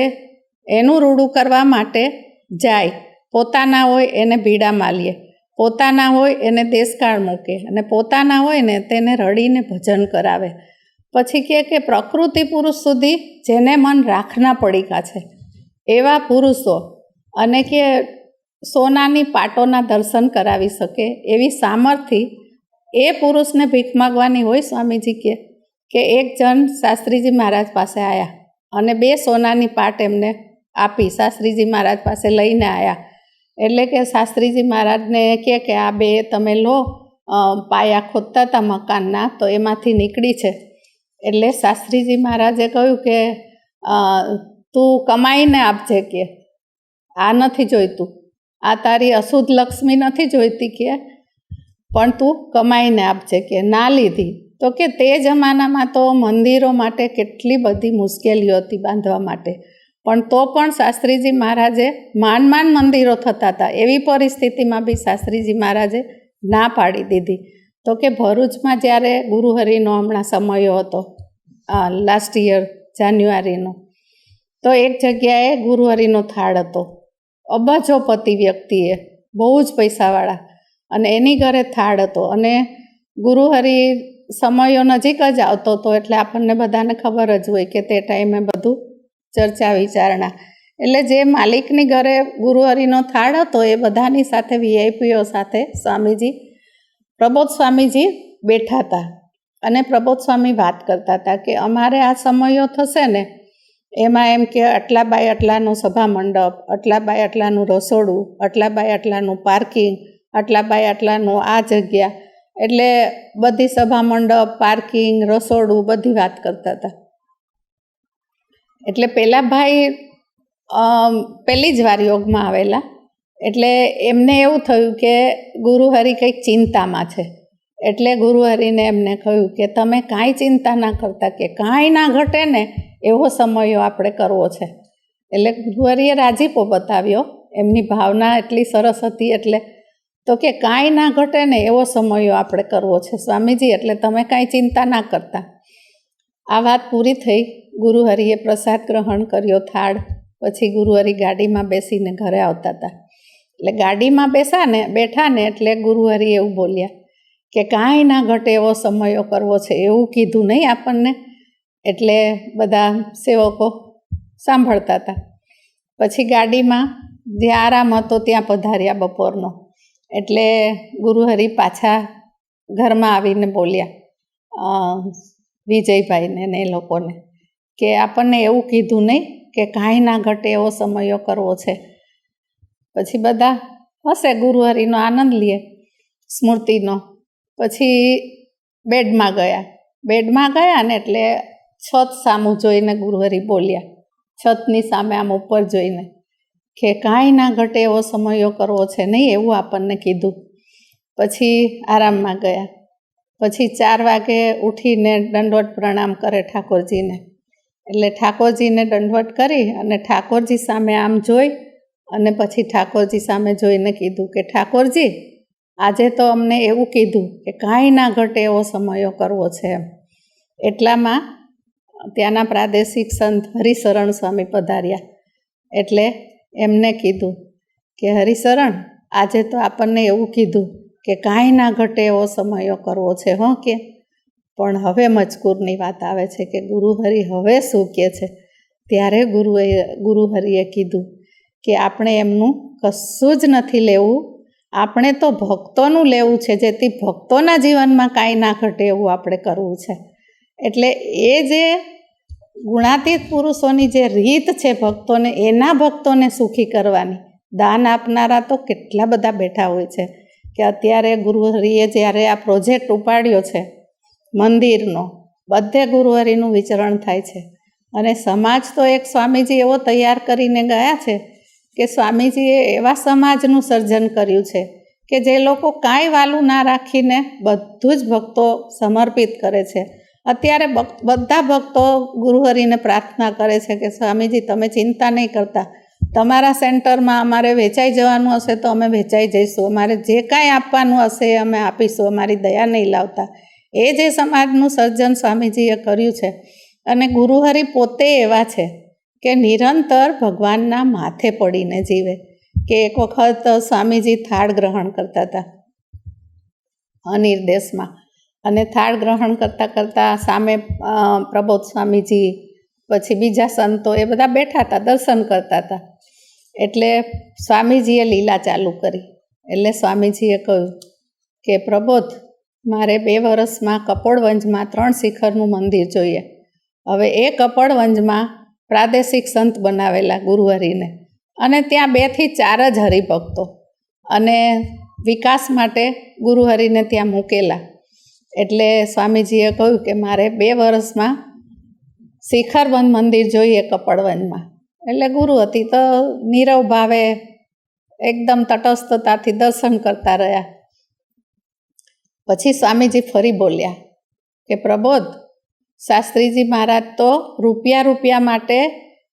એનું રૂડું કરવા માટે જાય, પોતાના હોય એને બીડા માલીએ, પોતાના હોય એને દેશકાળ મૂકે અને પોતાના હોય ને તેને રડીને ભજન કરાવે. પછી કહે કે પ્રકૃતિ પુરુષ સુધી જેને મન રાખના પડીકા છે એવા પુરુષો, અને કે સોનાની પાટોના દર્શન કરાવી શકે એવી સામર્થ્ય એ પુરુષને ભીખ માગવાની હોય. સ્વામીજી કે એક જણ શાસ્ત્રીજી મહારાજ પાસે આવ્યા અને 2 સોનાની પાટ એમને આપી, શાસ્ત્રીજી મહારાજ પાસે લઈને આવ્યા. એટલે કે શાસ્ત્રીજી મહારાજને કહે કે આ 2 તમે લો, પાયા ખોદતા હતા મકાનના તો એમાંથી નીકળી છે. એટલે શાસ્ત્રીજી મહારાજે કહ્યું કે તું કમાઈને આપજે, કે આ નથી જોઈતું, આ તારી અશુદ્ધ લક્ષ્મી નથી જોઈતી કે, પણ તું કમાઈને આપજે. કે ના લીધી. તો કે તે જમાનામાં તો મંદિરો માટે કેટલી બધી મુશ્કેલીઓ હતી બાંધવા માટે, પણ તો પણ શાસ્ત્રીજી મહારાજે માંડ મંદિરો થતા હતા. એવી પરિસ્થિતિમાં બી શાસ્ત્રીજી મહારાજે ના પાડી દીધી. તો કે ભરૂચમાં જ્યારે ગુરુહરિનો હમણાં સમયો હતો, લાસ્ટ યર જાન્યુઆરીનો, તો એક જગ્યાએ ગુરુહરિનો થાળ હતો. અબજોપતિ વ્યક્તિએ, બહુ જ પૈસાવાળા, અને એની ઘરે થાળ હતો. અને ગુરુહરિ સમયો નજીક જ આવતો હતો એટલે આપણને બધાને ખબર જ હોય કે તે ટાઈમે બધું ચર્ચા વિચારણા. એટલે જે માલિકની ઘરે ગુરુહરિનો થાળ હતો એ બધાની સાથે વીઆઈપીઓ સાથે પ્રબોધ સ્વામીજી બેઠા હતા. અને પ્રબોધ સ્વામી વાત કરતા હતા કે અમારે આ સમયો થશે ને એમાં એમ કે આટલા બાય આટલાનો સભા મંડપ, આટલા બાય આટલાનું રસોડું, આટલા બાય આટલાનું પાર્કિંગ, આટલા બાય આટલાનું આ જગ્યા, એટલે બધી સભા મંડપ, પાર્કિંગ, રસોડું બધી વાત કરતા હતા. એટલે પેલા ભાઈ પહેલી જ વાર યોગમાં આવેલા, એટલે એમને એવું થયું કે ગુરુહરિ કંઈક ચિંતામાં છે. એટલે ગુરુહરિને એમને કહ્યું કે તમે કાંઈ ચિંતા ના કરતા, કે કાંઈ ના ઘટે ને એવો સમયો આપણે કરવો છે. એટલે ગુરુહરિએ રાજીપો બતાવ્યો, એમની ભાવના એટલી સરસ હતી. એટલે તો કે કાંઈ ના ઘટે ને એવો સમયો આપણે કરવો છે સ્વામીજી, એટલે તમે કાંઈ ચિંતા ના કરતા. આ વાત પૂરી થઈ. ગુરુહરિએ પ્રસાદ ગ્રહણ કર્યો, થાળ. પછી ગુરુહરિ ગાડીમાં બેસીને ઘરે આવતા હતા. એટલે ગાડીમાં બેઠા ને એટલે ગુરુહરિ એવું બોલ્યા કે કાંઈ ના ઘટે એવો સમયો કરવો છે, એવું કીધું નહીં આપણને. એટલે બધા સેવકો સાંભળતા હતા. પછી ગાડીમાં જે આરામ હતો ત્યાં પધાર્યા બપોરનો. એટલે ગુરુહરિ પાછા ઘરમાં આવીને બોલ્યા વિજયભાઈને ને એ લોકોને કે આપણને એવું કીધું નહીં કે કાંઈ ના ઘટે એવો સમયો કરવો છે. પછી બધા હશે, ગુરુહરિનો આનંદ લે સ્મૃતિનો. પછી બેડમાં ગયા ને એટલે છત સામું જોઈને ગુરુહરિ બોલ્યા, છતની સામે આમ ઉપર જોઈને કે કાંઈ ના ઘટે એવો સમયો કરવો છે નહીં, એવું આપણને કીધું. પછી આરામમાં ગયા. પછી 4 વાગે ઉઠીને દંડવત પ્રણામ કરે ઠાકોરજીને. એટલે ઠાકોરજીને દંડવત કરી અને ઠાકોરજી સામે આમ જોઈ અને પછી ઠાકોરજી સામે જોઈને કીધું કે ઠાકોરજી, આજે તો અમને એવું કીધું કે કાંઈ ના ઘટે એવો સમયો કરવો છે એમ. એટલામાં ત્યાંના પ્રાદેશિક સંત હરિશરણ સ્વામી પધાર્યા. એટલે એમને કીધું કે હરિશરણ, આજે તો આપણને એવું કીધું કે કાંઈ ના ઘટે એવો સમયો કરવો છે કે પણ હવે મજકૂરની વાત આવે છે કે ગુરુહરિ હવે શું કહે છે. ત્યારે ગુરુહરિએ કીધું કે આપણે એમનું કશું જ નથી લેવું, આપણે તો ભક્તોનું લેવું છે, જેથી ભક્તોના જીવનમાં કાંઈ ના ઘટે એવું આપણે કરવું છે. એટલે એ જે ગુણાતીત પુરુષોની જે રીત છે ભક્તોને, એના ભક્તોને સુખી કરવાની. દાન આપનારા તો કેટલા બધા બેઠા હોય છે કે અત્યારે ગુરુહરિએ જ્યારે આ પ્રોજેક્ટ ઉપાડ્યો છે મંદિરનો, બધે ગુરુહરિનું વિચરણ થાય છે. અને સમાજ તો એક સ્વામીજી એવો તૈયાર કરીને ગયા છે કે સ્વામીજીએ એવા સમાજનું સર્જન કર્યું છે કે જે લોકો કાંઈ વાલું ના રાખીને બધું જ ભક્તો સમર્પિત કરે છે. અત્યારે બધા ભક્તો ગુરુહરિને પ્રાર્થના કરે છે કે સ્વામીજી, તમે ચિંતા નહીં કરતા, તમારા સેન્ટરમાં અમારે વેચાઈ જવાનું હશે તો અમે વેચાઈ જઈશું, અમારે જે કાંઈ આપવાનું હશે એ અમે આપીશું, અમારી દયા નહીં લાવતા. એ જે સમાજનું સર્જન સ્વામીજીએ કર્યું છે. અને ગુરુહરિ પોતે એવા છે કે નિરંતર ભગવાનના માથે પડીને જીવે. કે એક વખત સ્વામીજી થાળ ગ્રહણ કરતા હતા અનિર્દેશમાં, અને થાળ ગ્રહણ કરતાં સામે પ્રબોધ સ્વામીજી, પછી બીજા સંતો, એ બધા બેઠા હતા, દર્શન કરતા હતા. એટલે સ્વામીજીએ લીલા ચાલુ કરી. એટલે સ્વામીજીએ કહ્યું કે પ્રબોધ, મારે 2 વર્ષમાં કપોળવંજમાં 3 શિખરનું મંદિર જોઈએ. હવે એ કપોળવંજમાં પ્રાદેશિક સંત બનાવેલા ગુરુહરિને, અને ત્યાં 2 થી 4 જ હરિભક્તો, અને વિકાસ માટે ગુરુહરિને ત્યાં મૂકેલા. એટલે સ્વામીજીએ કહ્યું કે મારે 2 વર્ષમાં શિખરબંધ મંદિર જોઈએ કપડવંજમાં. એટલે ગુરુહરિ તો નીરવ ભાવે એકદમ તટસ્થતાથી દર્શન કરતા રહ્યા. પછી સ્વામીજી ફરી બોલ્યા કે પ્રબોધ, શાસ્ત્રીજી મહારાજ તો રૂપિયા માટે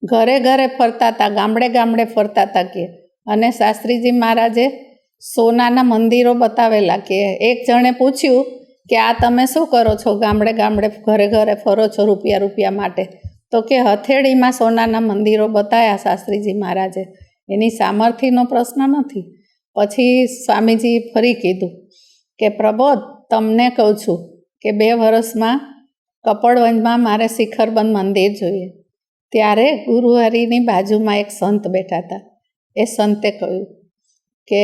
ઘરે ઘરે ફરતા હતા, ગામડે ફરતા હતા કે, અને શાસ્ત્રીજી મહારાજે સોનાના મંદિરો બતાવેલા. કે એક જણે પૂછ્યું કે આ તમે શું કરો છો, ગામડે ઘરે ઘરે ફરો છો રૂપિયા માટે? તો કે હથેળીમાં સોનાના મંદિરો બતાવ્યા શાસ્ત્રીજી મહારાજે. એની સામર્થ્યનો પ્રશ્ન નથી. પછી સ્વામીજી ફરી કીધું કે પ્રબોધ, તમને કહું છું કે 2 વર્ષમાં કપડવંજમાં મારે શિખરબંધ મંદિર જોઈએ. ત્યારે ગુરુહરિની બાજુમાં એક સંત બેઠા હતા. એ સંતે કહ્યું કે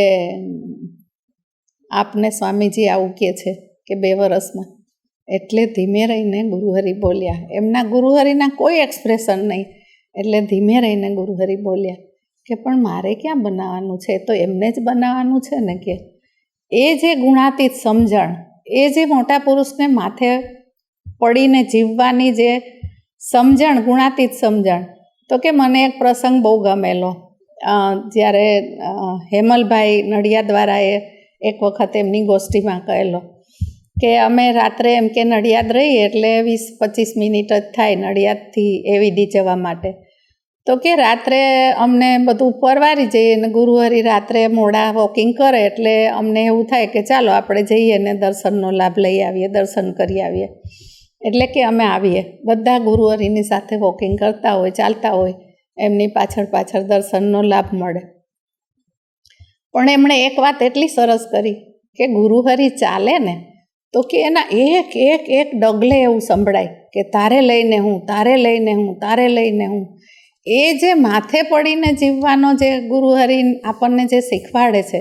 આપને સ્વામીજી આવું કહે છે કે 2 વર્ષમાં. એટલે ધીમે રહીને ગુરુહરિ બોલ્યા. એમના ગુરુહરિના કોઈ એક્સપ્રેશન નહીં. એટલે ધીમે રહીને ગુરુહરિ બોલ્યા કે પણ મારે ક્યાં બનાવવાનું છે, તો એમને જ બનાવવાનું છે ને. કે એ જે ગુણાતીત સમજણ, એ જે મોટા પુરુષને માથે પડીને જીવવાની જે સમજણ, ગુણાતીત સમજણ. તો કે મને એક પ્રસંગ બહુ ગમેલો. જ્યારે હેમલભાઈ નડિયાદવાળાએ એક વખત એમની ગોષ્ઠીમાં કહેલો કે અમે રાત્રે એમ કે નડિયાદ રહીએ એટલે 20-25 મિનિટ જ થાય નડિયાદથી એવીડી જવા માટે. તો કે રાત્રે અમને બધું પરવારી જઈએ ને ગુરુહરિ રાત્રે મોડા વોકિંગ કરે, એટલે અમને એવું થાય કે ચાલો આપણે જઈએ ને દર્શનનો લાભ લઈ આવીએ, દર્શન કરી આવીએ. એટલે કે અમે આવીએ, બધા ગુરુહરિની સાથે વોકિંગ કરતા હોય, ચાલતા હોય, એમની પાછળ દર્શનનો લાભ મળે. પણ એમણે એક વાત એટલી સરસ કરી કે ગુરુહરિ ચાલે ને તો કે એના એક ડગલે એવું સંભળાય કે તારે લઈને હું. એ જે માથે પડીને જીવવાનો જે ગુરુહરિ આપણને જે શીખવાડે છે,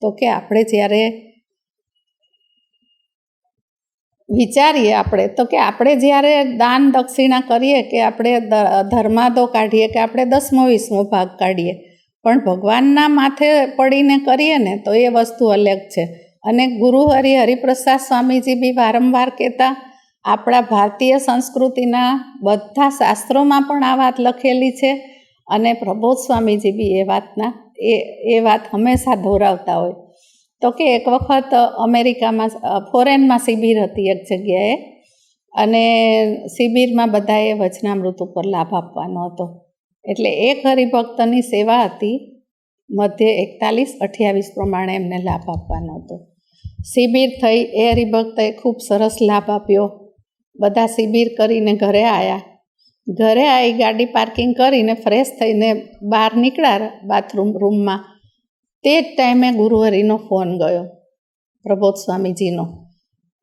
તો કે આપણે જ્યારે વિચારીએ તો કે આપણે જ્યારે દાન દક્ષિણા કરીએ, કે આપણે ધર્માદો કાઢીએ, કે આપણે 10મો-20મો ભાગ કાઢીએ, પણ ભગવાનના માથે પડીને કરીએ ને તો એ વસ્તુ અલગ છે. અને ગુરુહરિ હરિપ્રસાદ સ્વામીજી બી વારંવાર કહેતા, આપણા ભારતીય સંસ્કૃતિના બધા શાસ્ત્રોમાં પણ આ વાત લખેલી છે. અને પ્રબોધ સ્વામીજી બી એ વાત હંમેશા દોહરાવતા હોય તો કે એક વખત અમેરિકામાં ફોરેનમાં શિબિર હતી એક જગ્યાએ, અને શિબિરમાં બધાએ વચનામૃત ઉપર લાભ આપવાનો હતો. એટલે એક હરિભક્તની સેવા હતી, મધ્ય 41-28 પ્રમાણે એમને લાભ આપવાનો હતો. શિબિર થઈ, એ હરિભક્તએ ખૂબ સરસ લાભ આપ્યો. બધા શિબિર કરીને ઘરે આવ્યા. ઘરે આવી ગાડી પાર્કિંગ કરીને ફ્રેશ થઈને બહાર નીકળ્યા રૂમમાં. તે જ ટાઈમે ગુરુહરિનો ફોન ગયો, પ્રબોધ સ્વામીજીનો.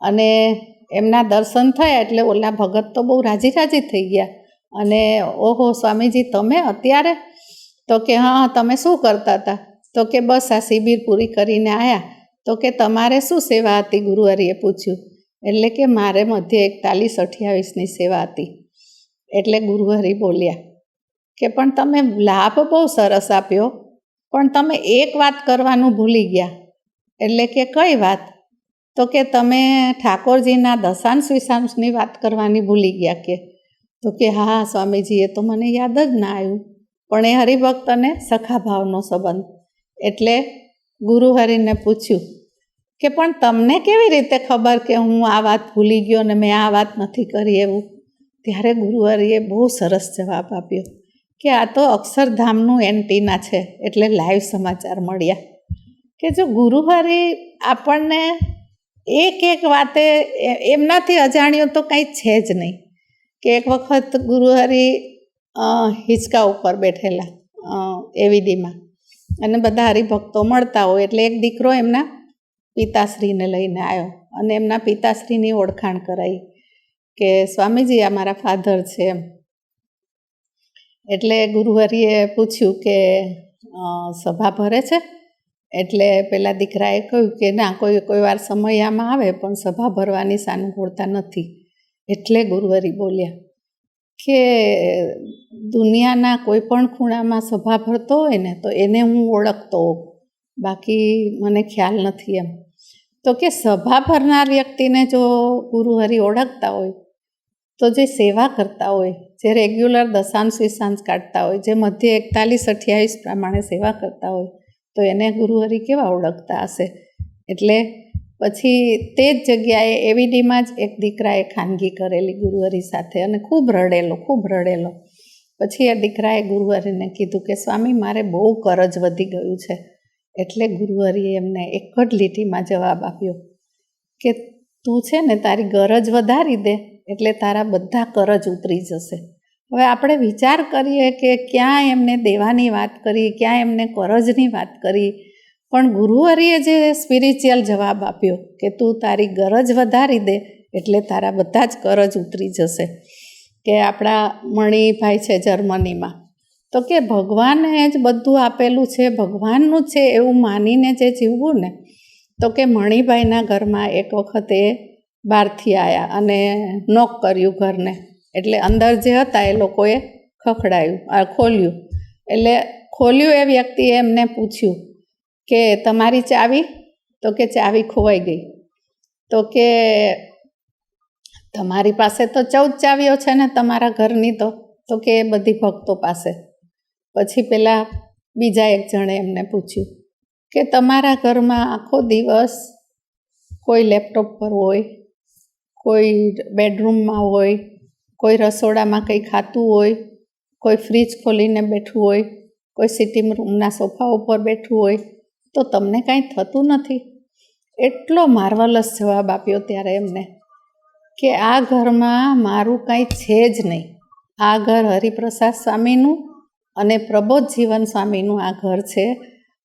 અને એમના દર્શન થયા એટલે ઓલા ભગત તો બહુ રાજી થઈ ગયા. અને ઓહો સ્વામીજી તમે અત્યારે? તો કે હા, તમે શું કરતા હતા? તો કે બસ આ શિબિર પૂરી કરીને આવ્યા. તો કે તમારે શું સેવા હતી? ગુરુહરિએ પૂછ્યું. એટલે કે મારે મધ્ય 41-28ની સેવા હતી. એટલે ગુરુહરિ બોલ્યા કે પણ તમે લાભ બહુ સરસ આપ્યો, પણ તમે એક વાત કરવાનું ભૂલી ગયા. એટલે કે કઈ વાત? તો કે તમે ઠાકોરજીના દશાંશ વિશાંશની વાત કરવાની ભૂલી ગયા કે. તો કે હા સ્વામીજી, એ તો મને યાદ જ ના આવ્યું. પણ એ હરિભક્તને સખાભાવનો સંબંધ. એટલે ગુરુહરિને પૂછ્યું કે પણ તમને કેવી રીતે ખબર કે હું આ વાત ભૂલી ગયો ને મેં આ વાત નથી કરી એવું? ત્યારે ગુરુહરિએ બહુ સરસ જવાબ આપ્યો કે આ તો અક્ષરધામનું એન્ટીના છે, એટલે લાઈવ સમાચાર મળ્યા. કે જો ગુરુહરિ આપણને એક વાતે એમનાથી અજાણ્યો તો કંઈ છે જ નહીં. કે એક વખત ગુરુહરિ હિંચકા ઉપર બેઠેલા એવીડીમાં, અને બધા હરિભક્તો મળતા હોય, એટલે એક દીકરો એમના પિતાશ્રીને લઈને આવ્યો અને એમના પિતાશ્રીની ઓળખાણ કરાવી કે સ્વામીજી આ મારા ફાધર છે એમ. એટલે ગુરુહરિએ પૂછ્યું કે સભા ભરે છે? એટલે પેલા દીકરાએ કહ્યું કે ના, કોઈ વાર સમય આમાં આવે પણ સભા ભરવાની સાનુકૂળતા નથી. એટલે ગુરુહરિ બોલ્યા કે દુનિયાના કોઈ પણ ખૂણામાં સભા ભરતો હોય ને તો એને હું ઓળખતો હોઉં, બાકી મને ખ્યાલ નથી એમ. તો કે સભા ભરનાર વ્યક્તિને જો ગુરુહરિ ઓળખતા હોય, તો જે સેવા કરતા હોય, જે રેગ્યુલર દશાંશ વિશાંશ કાઢતા હોય, જે મધ્ય 41-28 પ્રમાણે સેવા કરતા હોય, તો એને ગુરુહરિ કેવા ઓળખતા હશે? એટલે પછી તે જ જગ્યાએ એવીડીમાં જ એક દીકરાએ ખાનગી કરેલી ગુરુહરિ સાથે, અને ખૂબ રડેલો. પછી એ દીકરાએ ગુરુહરિને કીધું કે સ્વામી મારે બહુ કરજ વધી ગયું છે. એટલે ગુરુહરિએ એમને એક જ લીટીમાં જવાબ આપ્યો કે તું છે ને તારી ગરજ વધારી દે એટલે તારા બધા કરજ ઉતરી જશે. હવે આપણે વિચાર કરીએ કે ક્યાં એમને દેવાની વાત કરી, ક્યાં એમને કરજની વાત કરી, પણ ગુરુહરિએ જે સ્પિરિચ્યુઅલ જવાબ આપ્યો કે તું તારી ગરજ વધારી દે એટલે તારા બધા જ કરજ ઉતરી જશે. કે આપણા મણિભાઈ છે જર્મનીમાં, તો કે ભગવાને જ બધું આપેલું છે, ભગવાનનું છે એવું માનીને જે જીવવું ને, તો કે મણિભાઈના ઘરમાં એક વખત એ બહારથી આવ્યા અને નોક કર્યું ઘરને. એટલે અંદર જે હતા એ લોકોએ ખોલ્યું. એટલે ખોલ્યું એ વ્યક્તિએ એમને પૂછ્યું કે તમારી ચાવી? તો કે ચાવી ખોવાઈ ગઈ. તો કે તમારી પાસે તો 14 ચાવીઓ છે ને તમારા ઘરની, તો કે એ બધી ભક્તો પાસે. પછી પેલા બીજા એક જણે એમને પૂછ્યું કે તમારા ઘરમાં આખો દિવસ કોઈ લેપટોપ પર હોય, કોઈ બેડરૂમમાં હોય, કોઈ રસોડામાં કંઈ ખાતું હોય, કોઈ ફ્રીજ ખોલીને બેઠું હોય, કોઈ સિટિંગ રૂમના સોફા ઉપર બેઠું હોય, તો તમને કાંઈ થતું નથી? એટલો માર્વલસ જવાબ આપ્યો ત્યારે એમને કે આ ઘરમાં મારું કાંઈ છે જ નહીં. આ ઘર હરિપ્રસાદ સ્વામીનું અને પ્રબોધ જીવન સ્વામીનું આ ઘર છે.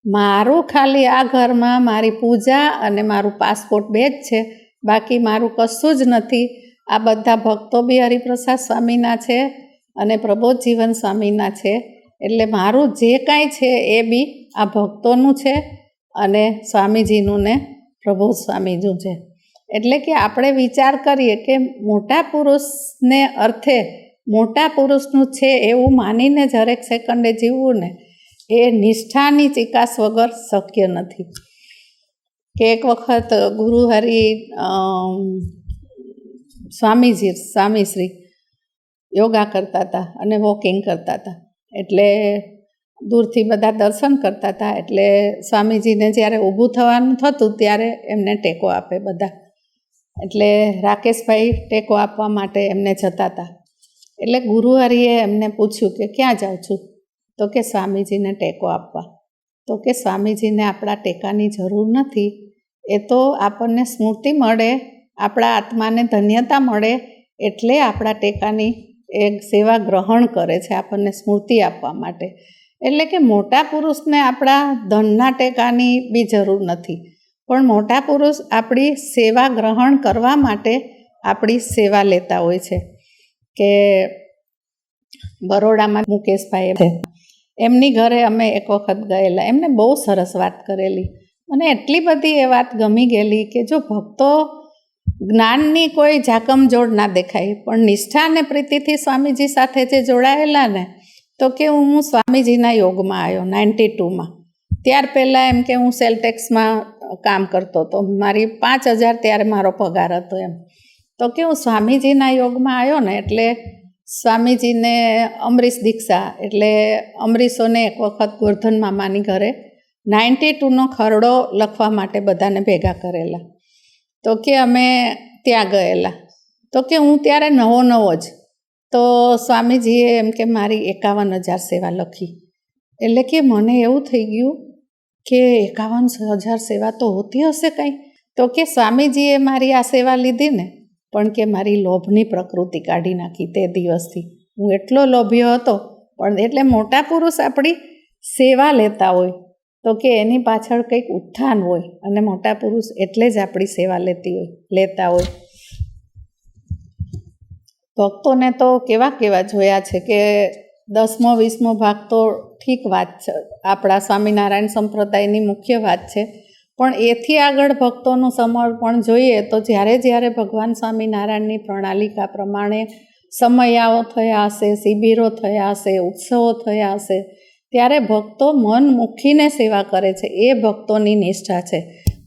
મારું ખાલી આ ઘરમાં મારી પૂજા અને મારું પાસપોર્ટ 2 જ છે, બાકી મારું કશું જ નથી. આ બધા ભક્તો બી હરિપ્રસાદ સ્વામીના છે અને પ્રબોધ જીવન સ્વામીના છે. એટલે મારું જે કાંઈ છે એ બી આ ભક્તોનું છે અને સ્વામીજીનું ને પ્રબોધ સ્વામીનું છે. એટલે કે આપણે વિચાર કરીએ કે મોટા પુરુષને અર્થે મોટા પુરુષનું છે એવું માનીને જ હરેક સેકન્ડે જીવવું ને, એ નિષ્ઠાની ચિકાસ વગર શક્ય નથી. કે એક વખત ગુરુહરિ સ્વામીશ્રી યોગા કરતા હતા અને વોકિંગ કરતા હતા. એટલે દૂરથી બધા દર્શન કરતા હતા. એટલે સ્વામીજીને જ્યારે ઊભું થવાનું થતું ત્યારે એમને ટેકો આપે બધા. એટલે રાકેશભાઈ ટેકો આપવા માટે એમને જતા હતા. એટલે ગુરુહરિએ એમને પૂછ્યું કે ક્યાં જાઉં છું? તો કે સ્વામીજીને ટેકો આપવા. તો કે સ્વામીજીને આપણા ટેકાની જરૂર નથી, એ તો આપણને સ્મૃતિ મળે, આપણા આત્માને ધન્યતા મળે એટલે આપણા ટેકાની એક સેવા ગ્રહણ કરે છે, આપણને સ્મૃતિ આપવા માટે. એટલે કે મોટા પુરુષને આપણા ધનના ટેકાની બી જરૂર નથી, પણ મોટા પુરુષ આપણી સેવા ગ્રહણ કરવા માટે આપણી સેવા લેતા હોય છે. કે બરોડામાં મુકેશભાઈ છે, એમની ઘરે અમે એક વખત ગયેલા. એમને બહુ સરસ વાત કરેલી. મને એટલી બધી એ વાત ગમી ગયેલી કે જો ભક્તો જ્ઞાનની કોઈ ઝાકમજોડ ના દેખાય, પણ નિષ્ઠા અને પ્રીતિથી સ્વામીજી સાથે જે જોડાયેલા ને, તો કે હું સ્વામીજીના યોગમાં આવ્યો 92માં. ત્યાર પહેલાં એમ કે હું સેલટેક્સમાં કામ કરતો હતો, મારી 5,000 ત્યારે મારો પગાર હતો એમ. તો કે હું સ્વામીજીના યોગમાં આવ્યો ને એટલે સ્વામીજીને અમરીશ દીક્ષા, એટલે અમરીશોને એક વખત ગોરધન મામાની ઘરે 92નો ખરડો લખવા માટે બધાને ભેગા કરેલા. તો કે અમે ત્યાં ગયેલા. તો કે હું ત્યારે નવો જ. તો સ્વામીજીએ એમ કે મારી 51,000 સેવા લખી. એટલે કે મને એવું થઈ ગયું કે 51,000 સેવા તો હોતી હશે કંઈ. તો કે સ્વામીજીએ મારી આ સેવા લીધી ને, પણ કે મારી લોભની પ્રકૃતિ કાઢી નાખી તે દિવસથી. હું એટલો લોભ્યો હતો. પણ એટલે મોટા પુરુષ આપણી સેવા લેતા હોય તો કે એની પાછળ કંઈક ઉત્થાન હોય, અને મોટા પુરુષ એટલે જ આપણી સેવા લેતા હોય. ભક્તોને તો કેવા જોયા છે કે 10મો 20મો ભાગ તો ઠીક વાત છે, આપણા સ્વામિનારાયણ સંપ્રદાયની મુખ્ય વાત છે. પણ એથી આગળ ભક્તોનું સમર્પણ જોઈએ તો જ્યારે ભગવાન સ્વામિનારાયણની પ્રણાલિકા પ્રમાણે સમયાઓ થયા હશે, શિબિરો થયા હશે, ઉત્સવો થયા હશે, ત્યારે ભક્તો મન મૂકીને સેવા કરે છે. એ ભક્તોની નિષ્ઠા છે.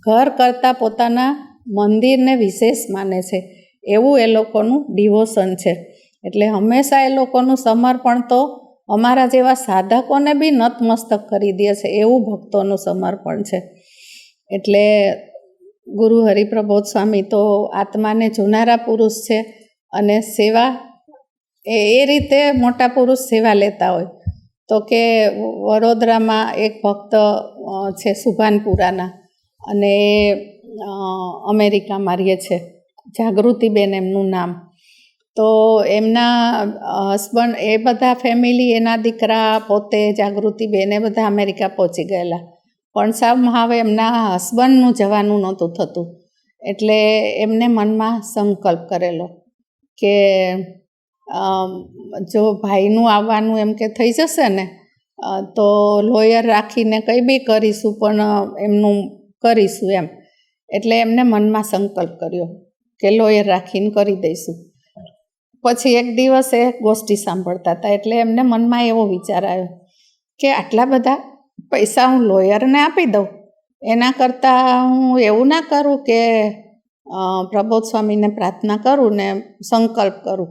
ઘર કરતાં પોતાના મંદિરને વિશેષ માને છે, એવું એ લોકોનું ડિવોશન છે. એટલે હંમેશા એ લોકોનું સમર્પણ તો અમારા જેવા સાધકોને બી નતમસ્તક કરી દે છે, એવું ભક્તોનું સમર્પણ છે. એટલે ગુરુ હરિપ્રબોધ સ્વામી તો આત્માને જોનારા પુરુષ છે, અને સેવા એ રીતે મોટા પુરુષ સેવા લેતા હોય. તો કે વડોદરામાં એક ભક્ત છે સુભાનપુરાના, અને અમેરિકામાં રહે છે, જાગૃતિબેન એમનું નામ. તો એમના હસબન્ડ, એ બધા ફેમિલી, એના દીકરા, પોતે, જાગૃતિબેન, એ બધા અમેરિકા પહોંચી ગયેલા. પણ સાવ હવે એમના હસબન્ડનું જવાનું નહોતું થતું. એટલે એમને મનમાં સંકલ્પ કરેલો કે જો ભાઈનું આવવાનું એમ કે થઈ જશે ને તો લોયર રાખીને કંઈ બી કરીશું, પણ એમનું કરીશું એમ. એટલે એમને મનમાં સંકલ્પ કર્યો કે લોયર રાખીને કરી દઈશું. પછી એક દિવસે ગોષ્ઠી સાંભળતા હતા, એટલે એમને મનમાં એવો વિચાર આવ્યો કે આટલા બધા પૈસા હું લોયરને આપી દઉં, એના કરતાં હું એવું ના કરું કે પ્રબોધ સ્વામીને પ્રાર્થના કરું ને સંકલ્પ કરું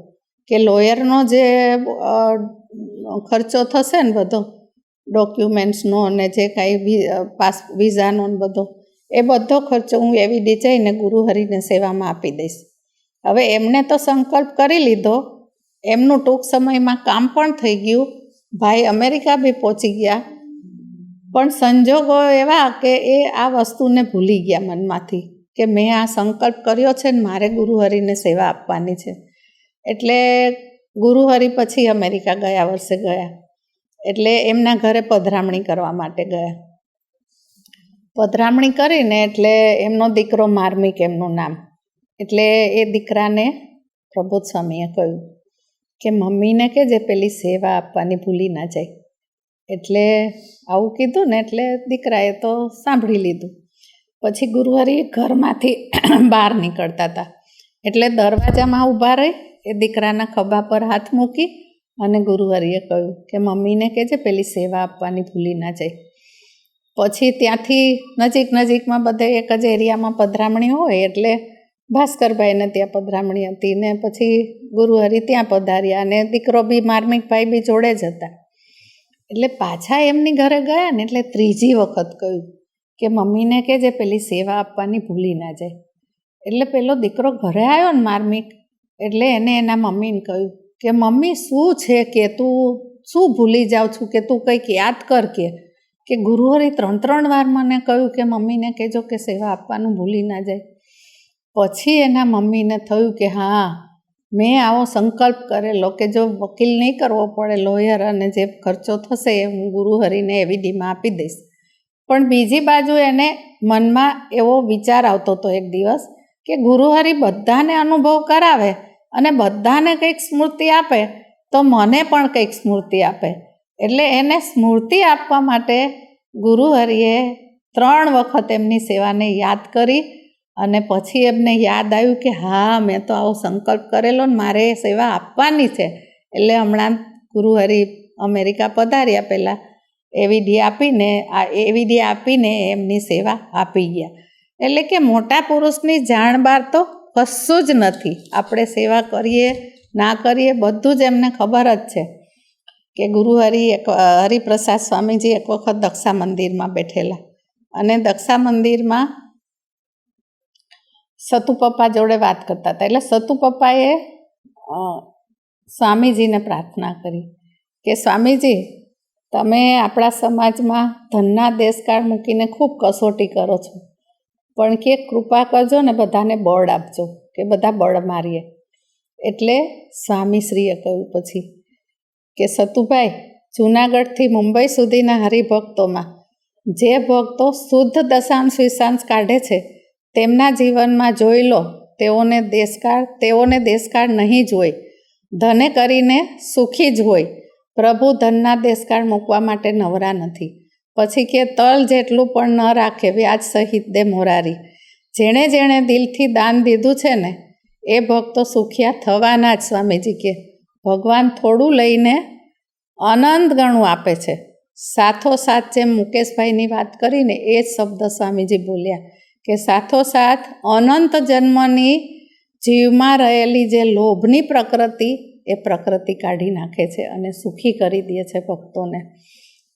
કે લોયરનો જે ખર્ચો થશે ને બધો, ડોક્યુમેન્ટ્સનો અને જે કાંઈ વિઝાનો ને બધો, એ બધો ખર્ચો હું એવી જઈને ગુરુહરિને સેવામાં આપી દઈશ. હવે એમને તો સંકલ્પ કરી લીધો, એમનું ટૂંક સમયમાં કામ પણ થઈ ગયું, ભાઈ અમેરિકા બી પહોંચી ગયા. પણ સંજોગો એવા કે એ આ વસ્તુને ભૂલી ગયા મનમાંથી કે મેં આ સંકલ્પ કર્યો છે ને મારે ગુરુહરિને સેવા આપવાની છે. એટલે ગુરુહરિ પછી અમેરિકા ગયા વર્ષે ગયા. એટલે એમના ઘરે પધરામણી કરવા માટે ગયા. પધરામણી કરીને એટલે એમનો દીકરો માર્મિક એમનું નામ. એટલે એ દીકરાને પ્રબોધ સ્વામીએ કહ્યું કે મમ્મીને કે જે પેલી સેવા આપવાની ભૂલી ના જાય. એટલે આવું કીધું ને એટલે દીકરાએ તો સાંભળી લીધું. પછી ગુરુહરિ ઘરમાંથી બહાર નીકળતા હતા, એટલે દરવાજામાં ઊભા રહી એ દીકરાના ખભા પર હાથ મૂકી અને ગુરુહરિએ કહ્યું કે મમ્મીને કહેજે પેલી સેવા આપવાની ભૂલી ના જાય. પછી ત્યાંથી નજીકમાં બધે એક જ એરિયામાં પધરામણી હોય, એટલે ભાસ્કરભાઈને ત્યાં પધરામણી હતી ને પછી ગુરુહરિ ત્યાં પધાર્યા, અને દીકરો બી માર્મિકભાઈ બી જોડે જ હતા. એટલે પાછા એમની ઘરે ગયા ને એટલે ત્રીજી વખત કહ્યું કે મમ્મીને કે જે પેલી સેવા આપવાની ભૂલી ના જાય. એટલે પેલો દીકરો ઘરે આવ્યો ને માર્મિક, એટલે એને એના મમ્મીને કહ્યું કે મમ્મી શું છે કે તું શું ભૂલી જાઉં છું, કે તું કંઈક યાદ કર કે ગુરુહરિ 3 વાર મને કહ્યું કે મમ્મીને કહેજો કે સેવા આપવાનું ભૂલી ના જાય. પછી એના મમ્મીને થયું કે હા, મેં આવો સંકલ્પ કરેલો કે જો વકીલ નહીં કરવો પડે, લોયર, અને જે ખર્ચો થશે એ હું ગુરુહરિને એવીડીમાં આપી દઈશ. પણ બીજી બાજુ એને મનમાં એવો વિચાર આવતો હતો એક દિવસ કે ગુરુહરિ બધાને અનુભવ કરાવે અને બધાને કંઈક સ્મૃતિ આપે તો મને પણ કંઈક સ્મૃતિ આપે. એટલે એને સ્મૃતિ આપવા માટે ગુરુહરિએ 3 વખત એમની સેવાને યાદ કરી અને પછી એમને યાદ આવ્યું કે હા, મેં તો આવો સંકલ્પ કરેલો ને મારે એ સેવા આપવાની છે. એટલે હમણાં ગુરુહરિ અમેરિકા પધાર્યા પહેલાં એવીડી આપીને એમની સેવા આપી ગયા. એટલે કે મોટા પુરુષની જાણ બહાર તો કશું જ નથી. આપણે સેવા કરીએ ના કરીએ બધું જ એમને ખબર જ છે. કે હરિપ્રસાદ સ્વામીજી એક વખત દક્ષા મંદિરમાં બેઠેલા અને દક્ષા મંદિરમાં સતુ પપ્પા જોડે વાત કરતા હતા. એટલે સતુ પપ્પાએ સ્વામીજીને પ્રાર્થના કરી કે સ્વામીજી, તમે આપણા સમાજમાં ધનના દેશકાળ મૂકીને ખૂબ કસોટી કરો છો, પણ કે કૃપા કરજો ને બધાને બળ આપજો કે બધા બળ મારીએ. એટલે સ્વામીશ્રીએ કહ્યું પછી કે સતુભાઈ, જૂનાગઢથી મુંબઈ સુધીના હરિભક્તોમાં જે ભક્તો શુદ્ધ દશાંશ વિષાંશ કાઢે છે તેમના જીવનમાં જોઈ લો, તેઓને દેશકાળ નહીં જ હોય, ધને કરીને સુખી જ હોય. પ્રભુ ધનના દેશકાળ મૂકવા માટે નવરા નથી. પછી કે તલ જેટલું પણ ન રાખે, વ્યાજ સહિત દે મોરારી. જેણે જેણે દિલથી દાન દીધું છે ને એ ભક્તો સુખિયા થવાના જ. સ્વામીજી કે ભગવાન થોડું લઈને અનંત ગણું આપે છે. સાથોસાથ જેમ મુકેશભાઈની વાત કરીને એ જ શબ્દ સ્વામીજી બોલ્યા કે સાથોસાથ અનંત જન્મની જીવમાં રહેલી જે લોભની પ્રકૃતિ, એ પ્રકૃતિ કાઢી નાખે છે અને સુખી કરી દે છે ભક્તોને.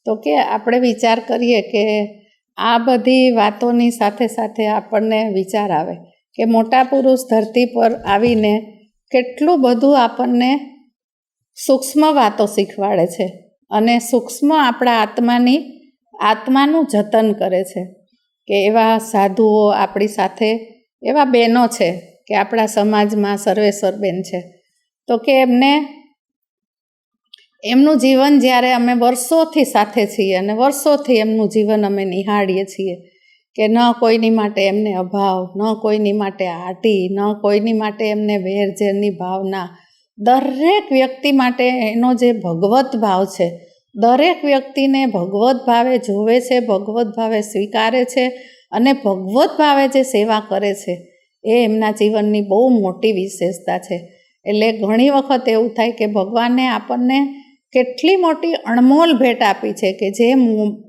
તો કે આપણે વિચાર કરીએ કે આ બધી વાતોની સાથે સાથે આપણને વિચાર આવે કે મોટા પુરુષ ધરતી પર આવીને કેટલું બધું આપણને સૂક્ષ્મ વાતો શીખવાડે છે અને સૂક્ષ્મ આપણા આત્માનું જતન કરે છે. કે એવા સાધુઓ આપણી સાથે, એવા બહેનો છે કે આપણા સમાજમાં સર્વેશ્વર બેન છે. તો કે એમનું જીવન જ્યારે અમે વર્ષોથી સાથે છીએ અને વર્ષોથી એમનું જીવન અમે નિહાળીએ છીએ કે ન કોઈની માટે એમને અભાવ, ન કોઈની માટે આટી, ન કોઈની માટે એમને વેરઝેરની ભાવના. દરેક વ્યક્તિ માટે એનો જે ભગવત ભાવ છે, દરેક વ્યક્તિને ભગવત ભાવે જોવે છે, ભગવત ભાવે સ્વીકારે છે અને ભગવત ભાવે જે સેવા કરે છે એ એમના જીવનની બહુ મોટી વિશેષતા છે. એટલે ઘણી વખત એવું થાય કે ભગવાને આપણને કેટલી મોટી અણમોલ ભેટ આપી છે કે જે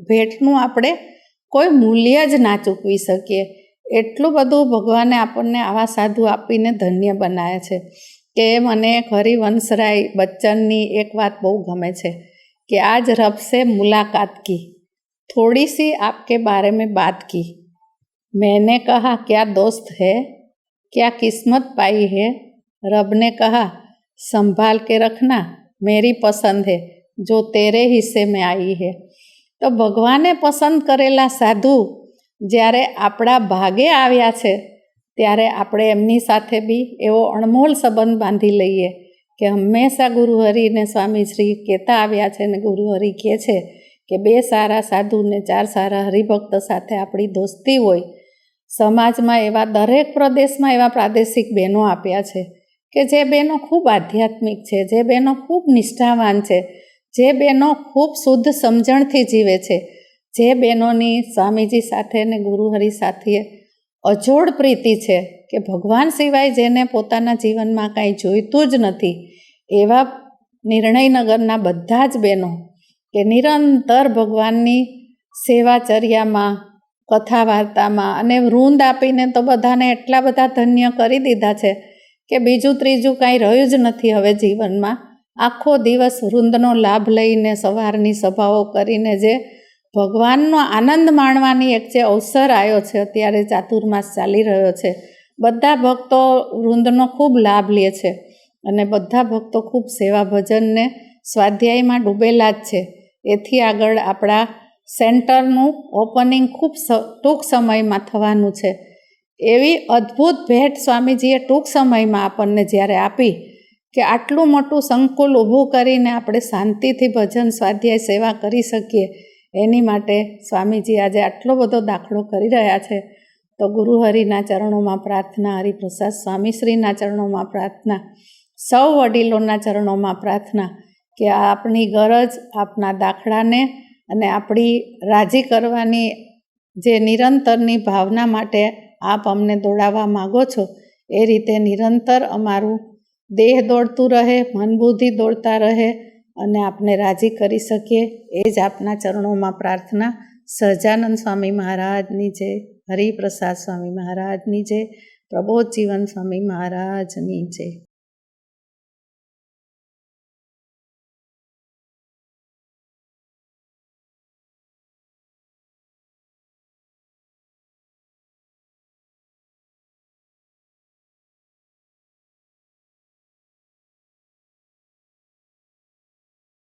ભેટનું આપણે કોઈ મૂલ્ય જ ના ચૂકવી શકીએ. એટલું બધું ભગવાને આપણને આવા સાધુ આપીને ધન્ય બનાવ્યા છે. કે મને હરિવંશરાય બચ્ચનની એક વાત બહુ ગમે છે કે આજ રબ સે મુલાકાત કી, થોડી સી આપકે બારે મેં બાત કી, मैंने कहा क्या दोस्त है, क्या किस्मत पाई है, रब ने कहा संभाल के रखना, मेरी पसंद है जो तेरे हिस्से में आई है. તો ભગવાને પસંદ કરેલા સાધુ જ્યારે આપણા ભાગે આવ્યા છે ત્યારે આપણે એમની સાથે બી એવો અણમોલ સંબંધ બાંધી લઈએ કે હંમેશા ગુરુહરિને સ્વામીશ્રી કહેતા આવ્યા છે અને ગુરુહરિ કહે છે કે 2 સારા સાધુને 4 સારા હરિભક્ત સાથે આપણી દોસ્તી હોય. સમાજમાં એવા દરેક પ્રદેશમાં એવા પ્રાદેશિક બહેનો આપ્યા છે કે જે બહેનો ખૂબ આધ્યાત્મિક છે, જે બહેનો ખૂબ નિષ્ઠાવાન છે, જે બહેનો ખૂબ શુદ્ધ સમજણથી જીવે છે, જે બહેનોની સ્વામીજી સાથે અને ગુરુહરિ સાથે અજોડ પ્રીતિ છે કે ભગવાન સિવાય જેને પોતાના જીવનમાં કાંઈ જોઈતું જ નથી, એવા નિર્ણયનગરના બધા જ બહેનો કે નિરંતર ભગવાનની સેવાચર્યામાં, કથા વાર્તામાં અને વૃંદ આપીને તો બધાને એટલા બધા ધન્ય કરી દીધા છે કે બીજું ત્રીજું કાંઈ રહ્યું જ નથી હવે જીવનમાં. આખો દિવસ વૃંદનો લાભ લઈને સવારની સભાઓ કરીને જે ભગવાનનો આનંદ માણવાની એક જે અવસર આવ્યો છે, અત્યારે ચાતુર્માસ ચાલી રહ્યો છે, બધા ભક્તો વૃંદનો ખૂબ લાભ લે છે અને બધા ભક્તો ખૂબ સેવા ભજનને સ્વાધ્યાયમાં ડૂબેલા જ છે. એથી આગળ આપણા સેન્ટરનું ઓપનિંગ ખૂબ ટૂંક સમયમાં થવાનું છે. એવી અદ્ભુત ભેટ સ્વામીજીએ ટૂંક સમયમાં આપણને જ્યારે આપી કે આટલું મોટું સંકુલ ઊભું કરીને આપણે શાંતિથી ભજન સ્વાધ્યાય સેવા કરી શકીએ, એની માટે સ્વામીજી આજે આટલો બધો દાખલો કરી રહ્યા છે. તો ગુરુહરિના ચરણોમાં પ્રાર્થના, હરિપ્રસાદ સ્વામીશ્રીના ચરણોમાં પ્રાર્થના, સૌ વડીલોના ચરણોમાં પ્રાર્થના કે આપણી ગરજ, આપના દાખલાને અને આપણી રાજી કરવાની જે નિરંતરની ભાવના માટે આપ અમને દોડાવવા માગો છો, એ રીતે નિરંતર અમારું દેહ દોડતું રહે, મન બુદ્ધિ દોડતા રહે અને આપને રાજી કરી શકીએ, એ જ આપના ચરણોમાં પ્રાર્થના. સહજાનંદ સ્વામી મહારાજની જય, હરિપ્રસાદ સ્વામી મહારાજની જય, પ્રબોધ જીવન સ્વામી મહારાજની જય.